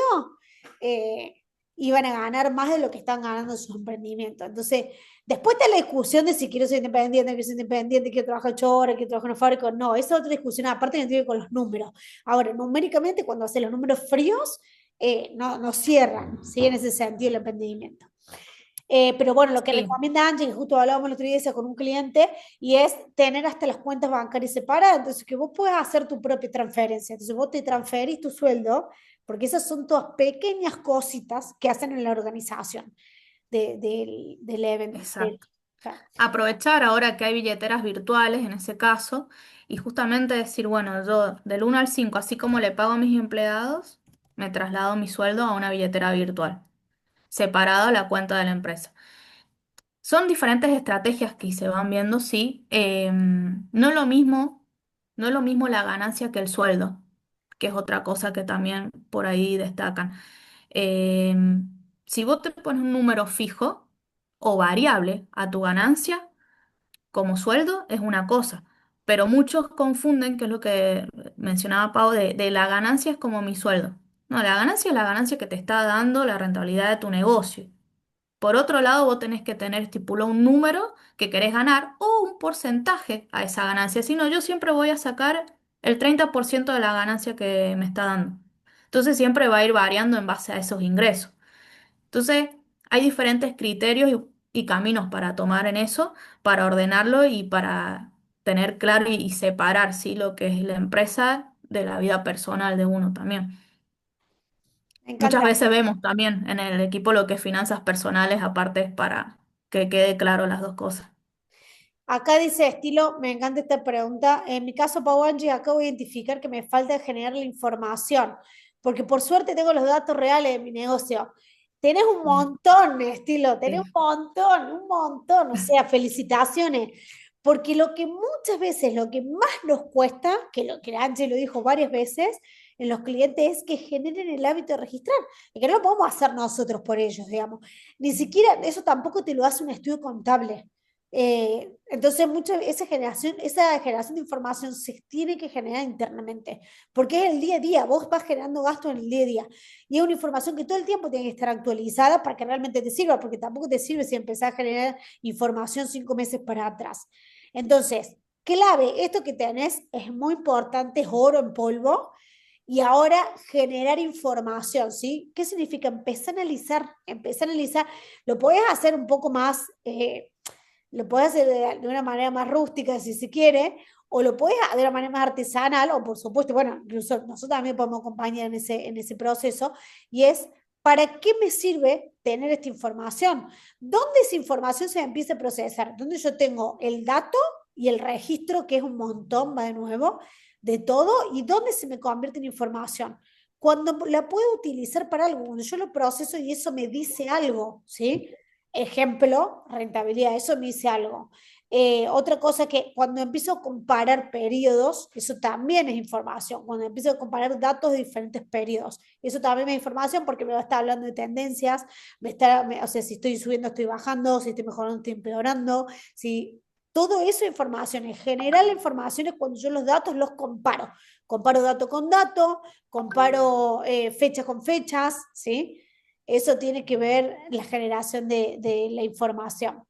eh, iban a ganar más de lo que están ganando en sus emprendimientos. Entonces, después está la discusión de si quiero ser independiente, quiero trabajar 8 horas, quiero trabajar en una fábrica. No, esa es otra discusión, aparte que tiene que ver con los números. Ahora, numéricamente, cuando hace los números fríos, no cierran, ¿sí? En ese sentido el emprendimiento. Pero bueno, lo que Sí, recomienda Angie, que justo hablábamos el otro día con un cliente, y es tener hasta las cuentas bancarias separadas, entonces que vos puedas hacer tu propia transferencia. Entonces vos te transferís tu sueldo, porque esas son todas pequeñas cositas que hacen en la organización del evento. exacto. Claro. Aprovechar ahora que hay billeteras virtuales en ese caso y justamente decir, bueno, yo del 1 al 5, así como le pago a mis empleados, me traslado mi sueldo a una billetera virtual, separado a la cuenta de la empresa. Son diferentes estrategias que se van viendo, sí. No es lo mismo, no es lo mismo la ganancia que el sueldo, que es otra cosa que también por ahí destacan. Si vos te pones un número fijo o variable a tu ganancia, como sueldo es una cosa, pero muchos confunden, que es lo que mencionaba Pau, de la ganancia es como mi sueldo. No, la ganancia es la ganancia que te está dando la rentabilidad de tu negocio. Por otro lado, vos tenés que tener estipulado un número que querés ganar o un porcentaje a esa ganancia. Si no, yo siempre voy a sacar el 30% de la ganancia que me está dando. Entonces siempre va a ir variando en base a esos ingresos. Entonces, hay diferentes criterios y caminos para tomar en eso, para ordenarlo y para tener claro y separar, ¿sí? Lo que es la empresa de la vida personal de uno también. Me Muchas encanta. veces vemos también en el equipo lo que es finanzas personales, aparte para que quede claro las dos cosas. Acá dice estilo, me encanta esta pregunta. En mi caso, Pau Angie, acabo de identificar que me falta generar la información, porque por suerte tengo los datos reales de mi negocio. Tenés un Mm. montón, estilo, tenés Sí. un montón. O sea, felicitaciones. Porque lo que muchas veces, lo que más nos cuesta, que lo que Angie lo dijo varias veces, en los clientes es que generen el hábito de registrar, y que no lo podemos hacer nosotros por ellos, digamos. Ni siquiera eso tampoco te lo hace un estudio contable. Entonces, esa generación de información se tiene que generar internamente, porque es el día a día, vos vas generando gastos en el día a día, y es una información que todo el tiempo tiene que estar actualizada para que realmente te sirva, porque tampoco te sirve si empezás a generar información 5 meses para atrás. Entonces, clave, esto que tenés es muy importante, es oro en polvo, y ahora generar información, ¿sí? ¿Qué significa? Empezar a analizar, lo podés hacer un poco más... lo puedes hacer de una manera más rústica si se quiere, o lo puedes hacer de una manera más artesanal, o por supuesto, bueno, incluso nosotros también podemos acompañar en ese proceso, y es, ¿para qué me sirve tener esta información? ¿Dónde esa información se empieza a procesar? ¿Dónde yo tengo el dato y el registro, que es un montón, va de nuevo, de todo, y dónde se me convierte en información? Cuando la puedo utilizar para algo, cuando yo lo proceso y eso me dice algo, ¿sí? Ejemplo, rentabilidad, eso me dice algo. Otra cosa que cuando empiezo a comparar periodos, eso también es información. Cuando empiezo a comparar datos de diferentes periodos, eso también es información porque me va a estar hablando de tendencias, o sea, si estoy subiendo, estoy bajando, si estoy mejorando, estoy empeorando, si todo eso es información. En general, la información es cuando yo los datos los comparo. Comparo dato con dato, comparo fechas con fechas, ¿sí? Eso tiene que ver la generación de la información.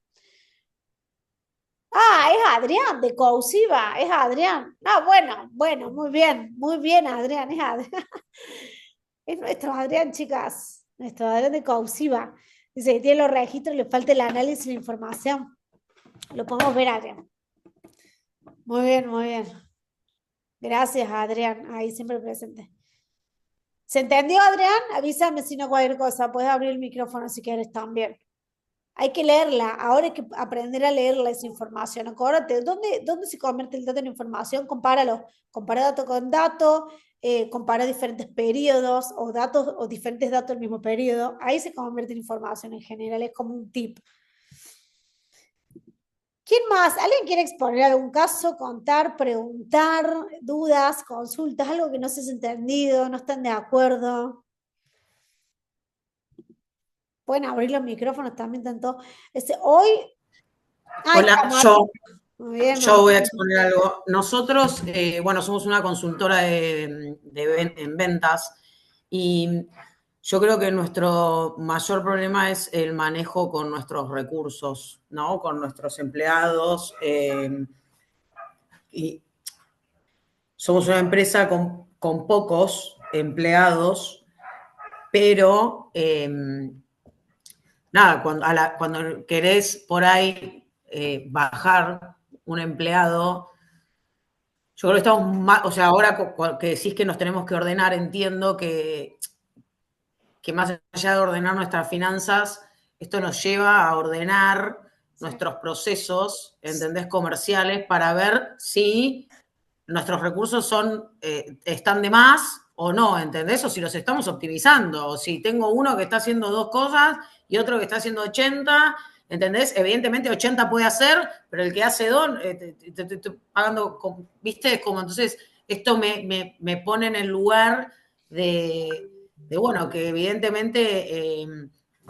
Ah, es Adrián de Cousiva, es Adrián. Ah, bueno, muy bien, Adrián, es Adrián. Es nuestro Adrián, chicas, nuestro Adrián de Cousiva. Dice que tiene los registros, le falta el análisis de la información. Lo podemos ver, Adrián. Muy bien, muy bien. Gracias, Adrián, ahí siempre presente. ¿Se entendió, Adrián? Avísame si no cualquier cosa. Puedes abrir el micrófono si quieres también. Hay que leerla. Ahora hay que aprender a leerla esa información. Acuérdate, ¿dónde se convierte el dato en información? Compáralo. Compara dato con dato, compara diferentes periodos o datos o diferentes datos del mismo periodo. Ahí se convierte en información en general. Es como un tip. ¿Quién más? ¿Alguien quiere exponer algún caso, contar, preguntar, dudas, consultas, algo que no se ha entendido, no están de acuerdo? Pueden abrir los micrófonos también tanto. Hoy. Ay, Hola, muy bien, yo voy a exponer algo. Nosotros, bueno, somos una consultora en ventas y yo creo que nuestro mayor problema es el manejo con nuestros recursos, ¿no? Con nuestros empleados. Y somos una empresa con pocos empleados, pero nada, cuando querés por ahí bajar un empleado, yo creo que estamos más, o sea, ahora que decís que nos tenemos que ordenar, entiendo que más allá de ordenar nuestras finanzas, esto nos lleva a ordenar nuestros procesos, ¿entendés? Comerciales, para ver si nuestros recursos están de más o no, ¿entendés? O si los estamos optimizando, o si tengo uno que está haciendo 2 cosas y otro que está haciendo 80, ¿entendés? Evidentemente 80 puede hacer, pero el que hace 2, te estoy pagando, ¿viste? Como entonces esto me pone en el lugar de bueno, que evidentemente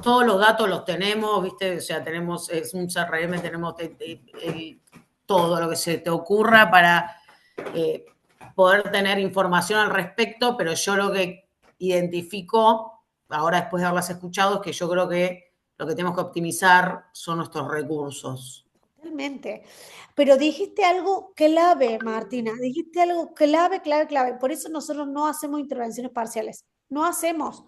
todos los datos los tenemos, ¿viste? O sea, es un CRM, tenemos todo lo que se te ocurra para poder tener información al respecto, pero yo lo que identifico, ahora después de haberlas escuchado, es que yo creo que lo que tenemos que optimizar son nuestros recursos. Totalmente. Pero dijiste algo clave, Martina, dijiste algo clave. Por eso nosotros no hacemos intervenciones parciales. No hacemos.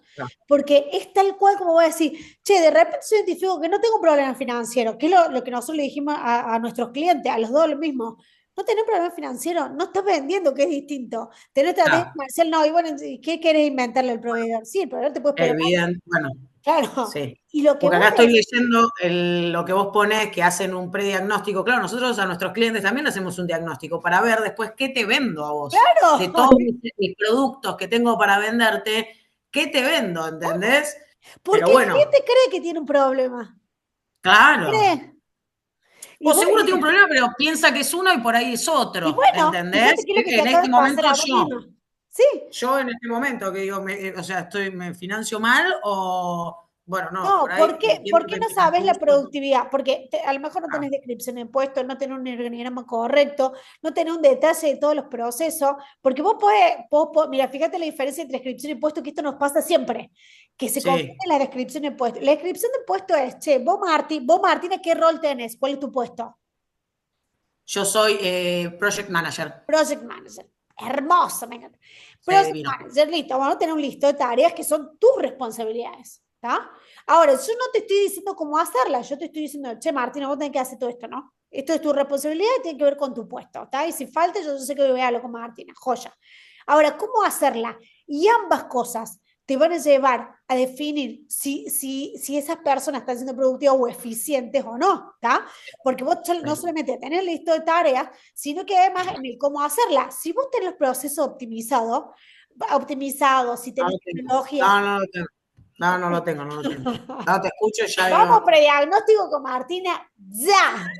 Porque es tal cual como voy a decir, che, de repente yo identifico que no tengo un problema financiero, que es lo que nosotros le dijimos a nuestros clientes, a los dos lo mismo. No tenés un problema financiero, no estás vendiendo, que es distinto. Tenés estrategia comercial, no, y bueno, ¿qué querés inventarle al proveedor? Sí, el proveedor te puede esperar. Evidente, bueno. Claro. Sí. Y lo que porque acá estoy leyendo lo que vos ponés, que hacen un prediagnóstico. Claro, nosotros a nuestros clientes también hacemos un diagnóstico para ver después qué te vendo a vos. Claro. De todos mis productos que tengo para venderte, ¿qué te vendo? ¿Entendés? Porque pero bueno, el cliente cree que tiene un problema. Claro. ¿Cree? Vos seguro tiene un problema, pero piensa que es uno y por ahí es otro. Y bueno, ¿entendés? Fíjate que es lo que te en acaba este de pasar momento a vos misma. Sí. Yo en este momento que digo, o sea, me financio mal o. Bueno, no, No, por ahí. ¿por qué no sabes la productividad? Porque a lo mejor no tenés descripción de impuestos, no tenés un organigrama correcto, no tenés un detalle de todos los procesos, porque vos podés, mira, fíjate la diferencia entre descripción de impuestos, que esto nos pasa siempre, que se confunde la descripción de impuestos. La descripción de impuestos es, che, vos Martina, ¿qué rol tenés? ¿Cuál es tu puesto? Yo soy Project Manager. Project Manager. Hermoso, me encanta. Project Manager, listo. Vamos a tener un listo de tareas que son tus responsabilidades. ¿Está? Ahora, yo no te estoy diciendo cómo hacerla, yo te estoy diciendo, che, Martina, vos tenés que hacer todo esto, ¿no? Esto es tu responsabilidad y tiene que ver con tu puesto, ¿está? Y si falta, yo sé que voy a hablar con Martina, joya. Ahora, ¿cómo hacerla? Y ambas cosas te van a llevar a definir si esas personas están siendo productivas o eficientes o no, ¿está? Porque vos no solamente tenés listo de tareas, sino que además en el cómo hacerla. Si vos tenés los procesos optimizados, si tenés tecnología... No lo tengo. No te escucho ya. Vamos prediagnóstico con Martina, ya.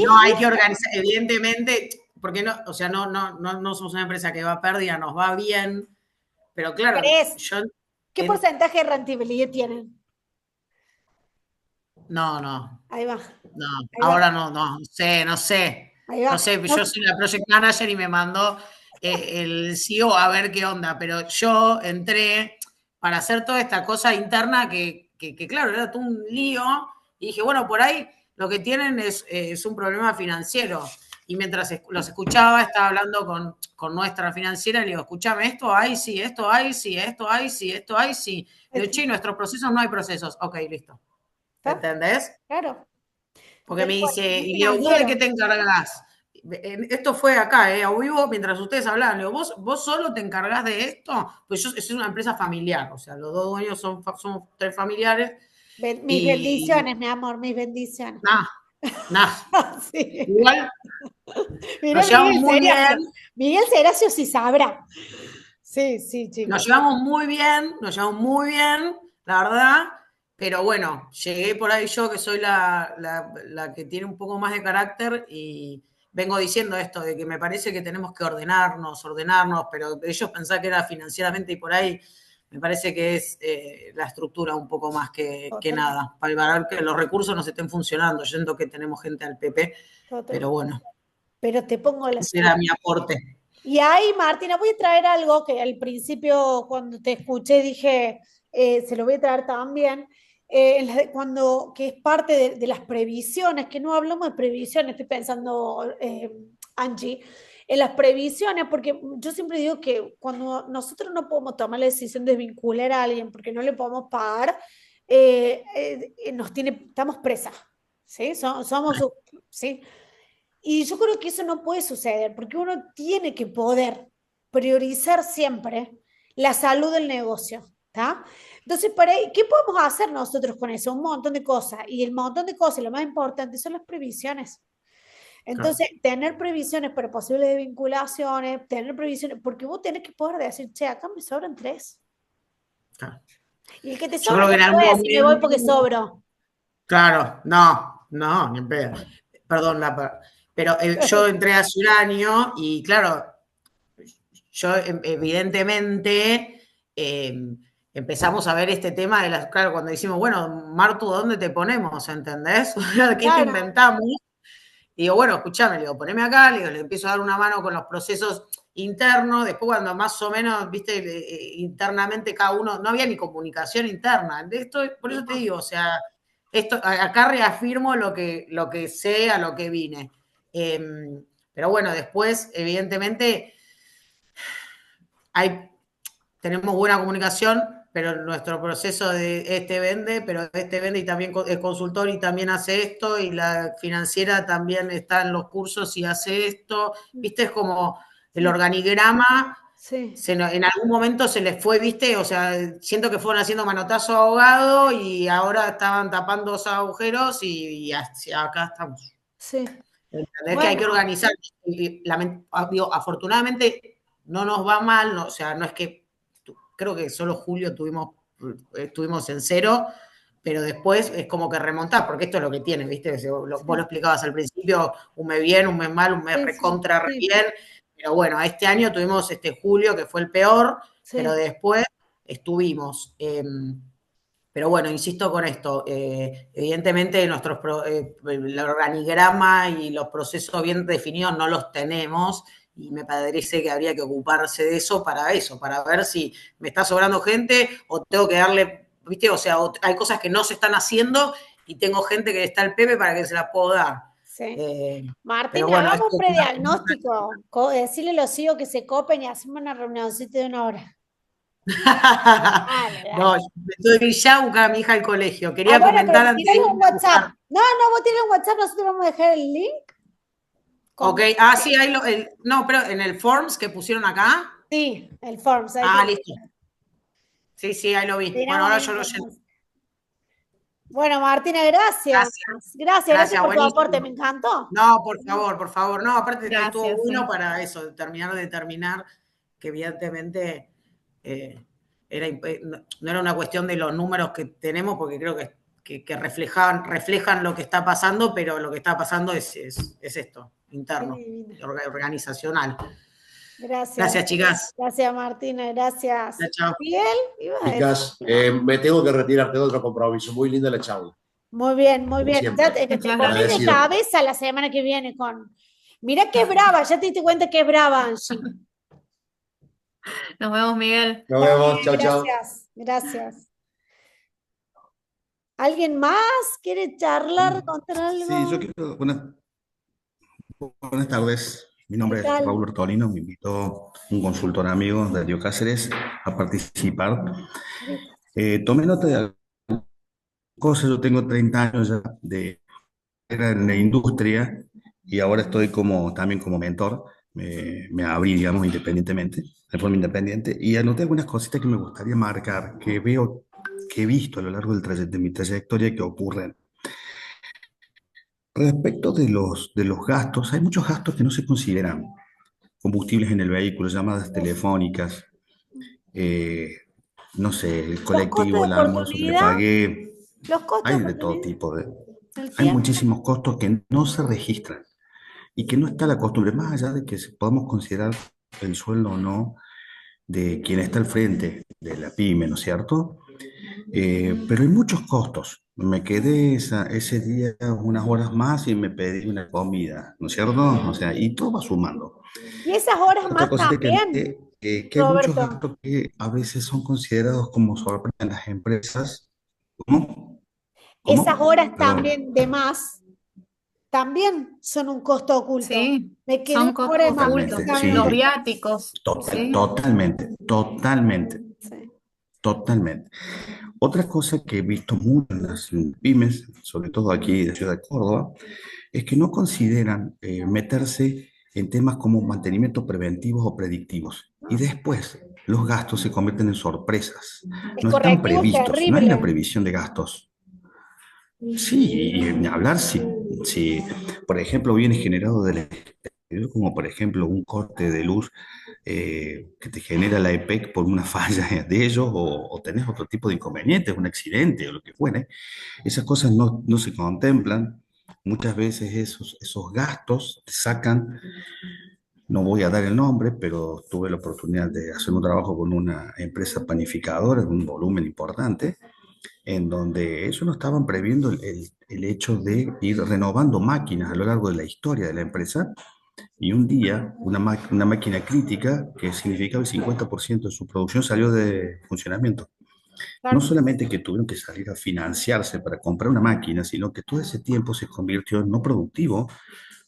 No, hay que organizar, evidentemente, porque no, o sea, no somos una empresa que va a pérdida, nos va bien, pero claro, ¿qué porcentaje de rentabilidad tienen? No. Ahí va. No, ahora no sé. No sé, yo soy la Project Manager y me mandó el CEO a ver qué onda, pero yo entré para hacer toda esta cosa interna que claro, era todo un lío. Y dije, bueno, por ahí lo que tienen es un problema financiero. Y mientras los escuchaba, estaba hablando con nuestra financiera y le digo, escúchame, esto hay, sí, esto hay, sí, esto hay, sí, esto hay, sí. Le digo, che, nuestros procesos no hay procesos. Ok, listo. ¿Entendés? Claro. Porque me dice, y le digo, ¿vos de qué te encargás? Esto fue acá, a vivo, mientras ustedes hablaban. Le digo, ¿vos solo te encargás de esto? Pues es una empresa familiar, o sea, los dos dueños somos 3 familiares. Mis bendiciones, mi amor, mis bendiciones. Nah. Sí. Igual Mira, nos llevamos muy bien. Miguel Seracio sí sabrá. Sí, chicos. Nos llevamos muy bien, la verdad. Pero bueno, llegué por ahí yo, que soy la que tiene un poco más de carácter, y vengo diciendo esto, de que me parece que tenemos que ordenarnos, pero ellos pensaban que era financieramente, y por ahí me parece que es la estructura un poco más que nada, para que los recursos nos estén funcionando. Yo siento que tenemos gente al PP, pero bueno. Pero te pongo ese era mi aporte. Y ahí, Martina, voy a traer algo que al principio, cuando te escuché, dije, se lo voy a traer también, que es parte de las previsiones, que no hablamos de previsiones, estoy pensando, Angie, en las previsiones, porque yo siempre digo que cuando nosotros no podemos tomar la decisión de vincular a alguien porque no le podemos pagar, estamos presas, ¿sí? Somos, ¿sí? Y yo creo que eso no puede suceder, porque uno tiene que poder priorizar siempre la salud del negocio, ¿está? Entonces, ¿qué podemos hacer nosotros con eso? Un montón de cosas. Y el montón de cosas, lo más importante, son las previsiones. Entonces, tener previsiones para posibles vinculaciones, tener previsiones, porque vos tenés que poder decir, che, acá me sobran 3. Claro. Y el que te sobra no puede decir, me voy porque sobro. Claro, no, ni en pedo. Perdón, pero yo entré hace un año y claro, yo evidentemente empezamos a ver este tema de claro, cuando decimos, bueno, Martu, ¿dónde te ponemos? ¿Entendés? ¿Qué te inventamos? Y digo, bueno, escúchame, le digo, poneme acá, le empiezo a dar una mano con los procesos internos, después cuando más o menos, viste, internamente cada uno, no había ni comunicación interna. Por eso te digo, o sea, acá reafirmo lo que sé, a lo que vine. Pero bueno, después, evidentemente, tenemos buena comunicación, pero nuestro proceso de vende y también es consultor y también hace esto, y la financiera también está en los cursos y hace esto. Viste, es como el organigrama. Sí. En algún momento se les fue, viste, o sea, siento que fueron haciendo manotazo ahogado y ahora estaban tapando esos agujeros y acá estamos. Sí. ¿Entendés? Que hay que organizar. Afortunadamente no nos va mal, o sea, no es que, creo que solo julio estuvimos en 0, pero después es como que remontar, porque esto es lo que tiene, ¿viste? Vos lo explicabas al principio, un mes bien, un mes mal, un mes recontra re bien, pero bueno, este año tuvimos julio, que fue el peor, pero después estuvimos. Pero bueno, insisto con esto, evidentemente el organigrama y los procesos bien definidos no los tenemos, y me parece que habría que ocuparse de eso, para ver si me está sobrando gente o tengo que darle, ¿viste? O sea, hay cosas que no se están haciendo y tengo gente que está al Pepe para que se las puedo dar. Sí. Martín, bueno, hagamos un prediagnóstico, decirle a los CEO que se copen y hacemos una reunioncita de 1 hora. No, estoy ya a buscar a mi hija al colegio. Quería comentar antes. Tirale un WhatsApp. No, vos tirale un WhatsApp, nosotros vamos a dejar el link. Ok, sí, ahí no, pero en el Forms que pusieron acá. Sí, el Forms. Listo. Sí, ahí lo vi. Bueno, ahora yo lo lleno. Bueno, Martina, gracias. Gracias por tu aporte, me encantó. No, por favor. No, aparte estuvo bueno para eso, determinar que evidentemente no era una cuestión de los números que tenemos, porque creo que reflejan lo que está pasando, pero lo que está pasando es esto, interno, organizacional. Gracias, chicas. Gracias, Martina, gracias. Chao. Miguel, chicas, me tengo que retirar, tengo otro compromiso. Muy linda la charla. Muy bien. Ya te pones de cabeza la semana que viene con... Mirá que es brava, ya te diste cuenta que es brava, Angie. Nos vemos, Miguel. Nos vemos, chau, chau. Gracias, gracias. ¿Alguien más quiere charlar, contar algo? Sí, yo quiero. Buenas tardes. Mi nombre ¿Qué es tal? Raúl Bertolino. Me invitó un consultor amigo de Río Cáceres a participar. Tomé nota de algunas cosas. Yo tengo 30 años ya de era en la industria y ahora estoy también como mentor. Me abrí, digamos, independientemente, de forma independiente, y anoté algunas cositas que me gustaría marcar, que he visto a lo largo de mi trayectoria que ocurren. Respecto de los gastos, hay muchos gastos que no se consideran combustibles en el vehículo, llamadas telefónicas, eh, no sé, el Los costos colectivo, de el almuerzo que le oportunidad, pagué, los costos hay de de todo oportunidad, tipo el hay tiempo. muchísimos costos que no se registran y que no está la costumbre, más allá de que podamos considerar el sueldo o no de quien está al frente de la pyme, ¿no es cierto? Pero hay muchos costos. Me quedé ese día unas horas más y me pedí una comida, ¿no es cierto? O sea, y todo va sumando. Y esas horas Otra más cosita que también, noté, que hay muchos Roberto, gastos que a veces son considerados como sorpresa en las empresas. ¿Cómo? esas ¿Cómo? horas Perdón. también de más, también son un costo oculto. Sí, Me quedé son una hora costos de más ocultos. Totalmente, Los precisamente. sí, viáticos, sí. totalmente, totalmente, Sí. totalmente. Otra cosa que he visto mucho en las pymes, sobre todo aquí de Ciudad de Córdoba, es que no consideran meterse en temas como mantenimientos preventivos o predictivos. Y después los gastos se convierten en sorpresas. Es No están correctivo, es previstos, no hay una terrible. previsión de gastos. Sí, y ni hablar si, por ejemplo, viene generado del exterior, como por ejemplo un corte de luz que te genera la EPEC por una falla de ellos o tenés otro tipo de inconvenientes, un accidente o lo que fuere. Esas cosas no se contemplan. Muchas veces esos gastos te sacan, no voy a dar el nombre, pero tuve la oportunidad de hacer un trabajo con una empresa panificadora de un volumen importante, en donde eso no estaban previendo el hecho de ir renovando máquinas a lo largo de la historia de la empresa. Y un día, una máquina crítica que significaba el 50% de su producción salió de funcionamiento. No Claro. solamente que tuvieron que salir a financiarse para comprar una máquina, sino que todo ese tiempo se convirtió en no productivo,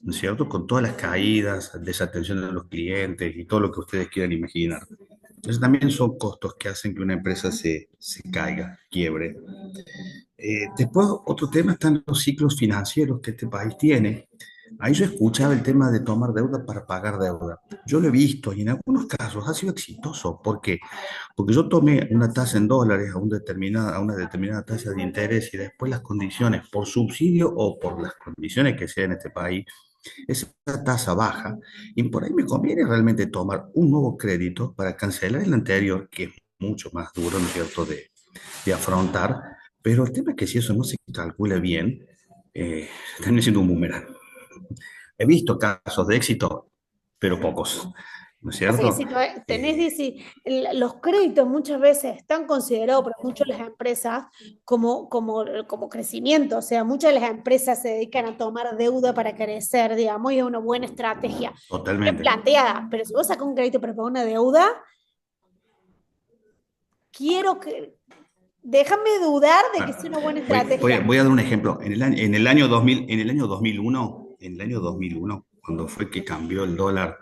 ¿no es cierto? Con todas las caídas, desatención de los clientes y todo lo que ustedes quieran imaginar. Entonces también son costos que hacen que una empresa se caiga, quiebre. Después, otro tema están los ciclos financieros que este país tiene. Ahí yo escuchaba el tema de tomar deuda para pagar deuda. Yo lo he visto y en algunos casos ha sido exitoso. ¿Por qué? Porque yo tomé una tasa en dólares a una determinada tasa de interés y después las condiciones, por subsidio o por las condiciones que sea en este país, esa tasa baja y por ahí me conviene realmente tomar un nuevo crédito para cancelar el anterior, que es mucho más duro, ¿no es cierto?, de afrontar. Pero el tema es que si eso no se calcula bien, termina siendo un boomerang. He visto casos de éxito, pero pocos, ¿no es Pasa que cierto? si tenés, Eh, los créditos muchas veces están considerados por muchas de las empresas como crecimiento, o sea, muchas de las empresas se dedican a tomar deuda para crecer, digamos, y es una buena estrategia, bien Totalmente. planteada, pero si vos sacás un crédito para pagar una deuda, quiero que, déjame dudar de que Ah, sea una buena voy a, estrategia. voy a dar un ejemplo. En el año 2000, cuando fue que cambió el dólar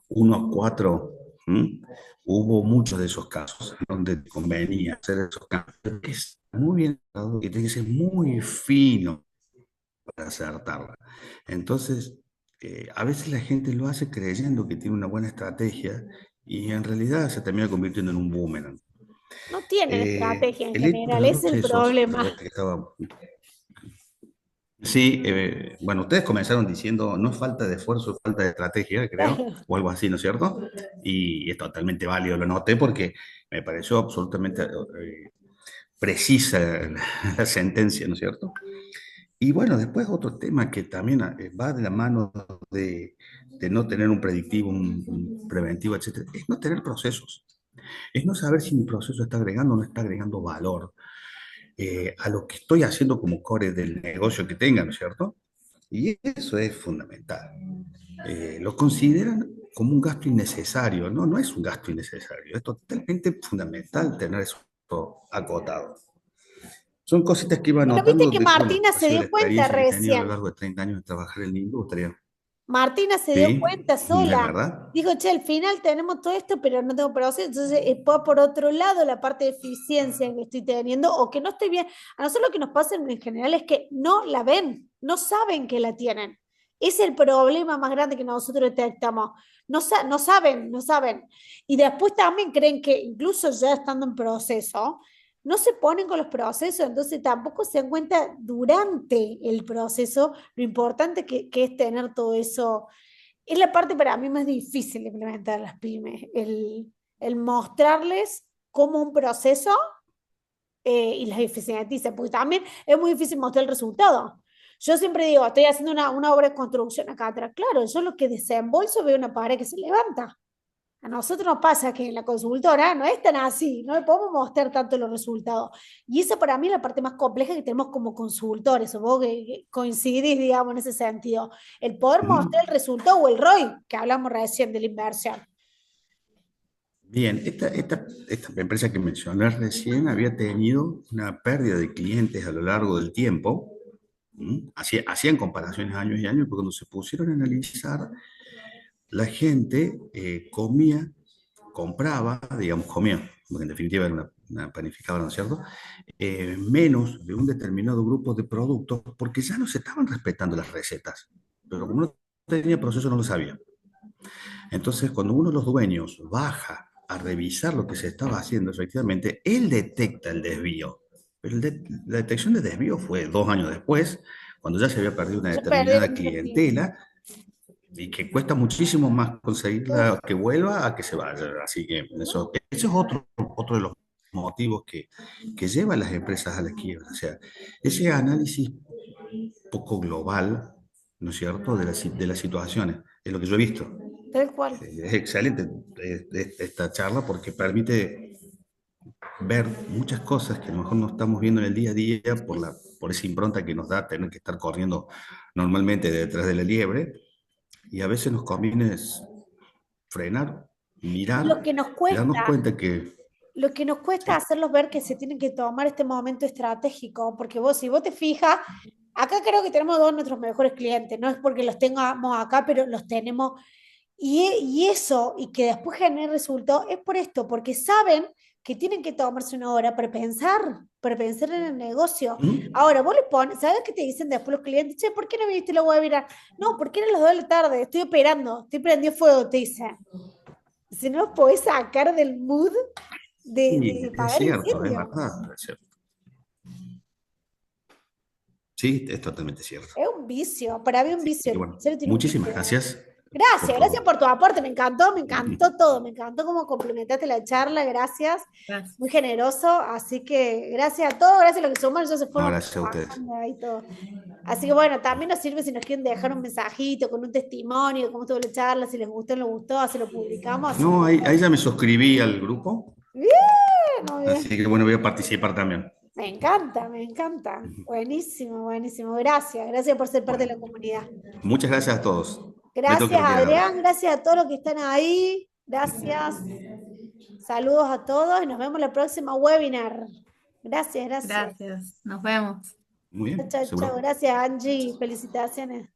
1 a 4, ¿m? Hubo muchos de esos casos donde te convenía hacer esos cambios. Es muy bien, y tiene que ser muy fino para acertarla. Entonces, a veces la gente lo hace creyendo que tiene una buena estrategia y en realidad se termina convirtiendo en un boomerang. No tienen estrategia en El hecho de general, los ese es el procesos, problema. sí, bueno, ustedes comenzaron diciendo no es falta de esfuerzo, es falta de estrategia, creo, Claro. o algo así, ¿no es cierto? Y es totalmente válido, lo noté porque me pareció absolutamente precisa la sentencia, ¿no es cierto? Y bueno, después otro tema que también va de la mano de no tener un predictivo, un preventivo, etcétera, es no tener procesos. Es no saber si mi proceso está agregando o no está agregando valor a lo que estoy haciendo como core del negocio que tenga, ¿no es cierto? Y eso es fundamental. ¿Lo consideran como un gasto innecesario. No, no es un gasto innecesario, es totalmente fundamental tener eso acotado. Son cositas que iba Bueno, viste notando que de, bueno, Martina ha se sido dio la cuenta experiencia que he tenido a lo recién. largo de 30 años de trabajar en la industria. Martina se dio Sí, cuenta es sola. verdad. Dijo, che, al final tenemos todo esto, pero no tengo proceso. Entonces, por otro lado, la parte de eficiencia que estoy teniendo o que no estoy bien. A nosotros lo que nos pasa en general es que no la ven, no saben que la tienen. Es el problema más grande que nosotros detectamos. No saben, no saben. Y después también creen que incluso ya estando en proceso, no se ponen con los procesos, entonces tampoco se dan cuenta durante el proceso lo importante que es tener todo eso. Es la parte para mí más difícil de implementar las pymes, el mostrarles cómo un proceso y las eficientiza, porque también es muy difícil mostrar el resultado. Yo siempre digo, estoy haciendo una obra de construcción acá atrás. Claro, yo lo que desembolso veo una pared que se levanta. A nosotros nos pasa que en la consultora no es tan así, no le podemos mostrar tanto los resultados. Y esa para mí es la parte más compleja que tenemos como consultores, supongo que coincidís, digamos, en ese sentido. El poder mostrar el resultado o el ROI, que hablamos recién de la inversión. Bien, esta empresa que mencioné recién había tenido una pérdida de clientes a lo largo del tiempo. Hacían comparaciones años y años, pero cuando se pusieron a analizar, la gente compraba, digamos, comía, porque en definitiva era una panificadora, ¿no es cierto? Menos de un determinado grupo de productos, porque ya no se estaban respetando las recetas. Pero como no tenía proceso, no lo sabía. Entonces, cuando uno de los dueños baja a revisar lo que se estaba haciendo, efectivamente, él detecta el desvío. Pero la detección de desvío fue 2 años después, cuando ya se había perdido una Yo perdí determinada mucho tiempo. clientela y que cuesta muchísimo más conseguirla que vuelva a que se vaya. Así que eso es otro de los motivos que lleva a las empresas a la quiebra. O sea, ese análisis poco global, ¿no es cierto?, de las situaciones, es lo que yo he visto. Tal cual. Es excelente esta charla porque permite ver muchas cosas que a lo mejor no estamos viendo en el día a día por esa impronta que nos da tener que estar corriendo normalmente detrás de la liebre, y a veces nos conviene frenar, Lo mirar que nos y darnos cuesta cuenta que Lo que nos cuesta sí. hacerlos ver que se tienen que tomar este momento estratégico, porque vos, si vos te fijas, acá creo que tenemos dos de nuestros mejores clientes, no es porque los tengamos acá, pero los tenemos. Y eso, y que después genere resultados, es por esto, porque saben que tienen que tomarse una hora para pensar en el negocio. ¿Mm? Ahora, vos le pones, ¿sabes qué te dicen después los clientes? Che, ¿por qué no viniste la webinar? No, porque eran las 2 de la tarde, estoy operando, estoy prendido fuego, te dicen. Si no los podés sacar del mood de Sí, es pagar cierto, es incendios. verdad, es cierto. Sí, es totalmente cierto. Es un vicio, para mí un Así vicio, que el bueno, empresario tiene un muchísimas vicio. gracias por Gracias todo. por tu aporte, me encantó todo, me encantó cómo complementaste la charla, gracias, Gracias. muy generoso, así que gracias a todos, gracias a los que sumaron, ya se No, fueron gracias a ustedes. trabajando ahí todo. Así que bueno, también nos sirve si nos quieren dejar un mensajito con un testimonio de cómo estuvo la charla, si les gustó o no les gustó, así lo publicamos, así No, que ahí ya me suscribí al grupo, bien, muy así bien. que bueno, voy a participar también. Me encanta, me encanta. Buenísimo, buenísimo. Gracias, gracias por ser parte de la Bueno, comunidad. muchas gracias a todos. Me tengo que Gracias, retirar ahora. Adrián. Gracias a todos los que están ahí. Gracias. Saludos a todos y nos vemos en la próxima webinar. Gracias, gracias. Gracias. Nos vemos. Muy Chao, bien, chao, chao. seguro. Gracias, Angie. Felicitaciones.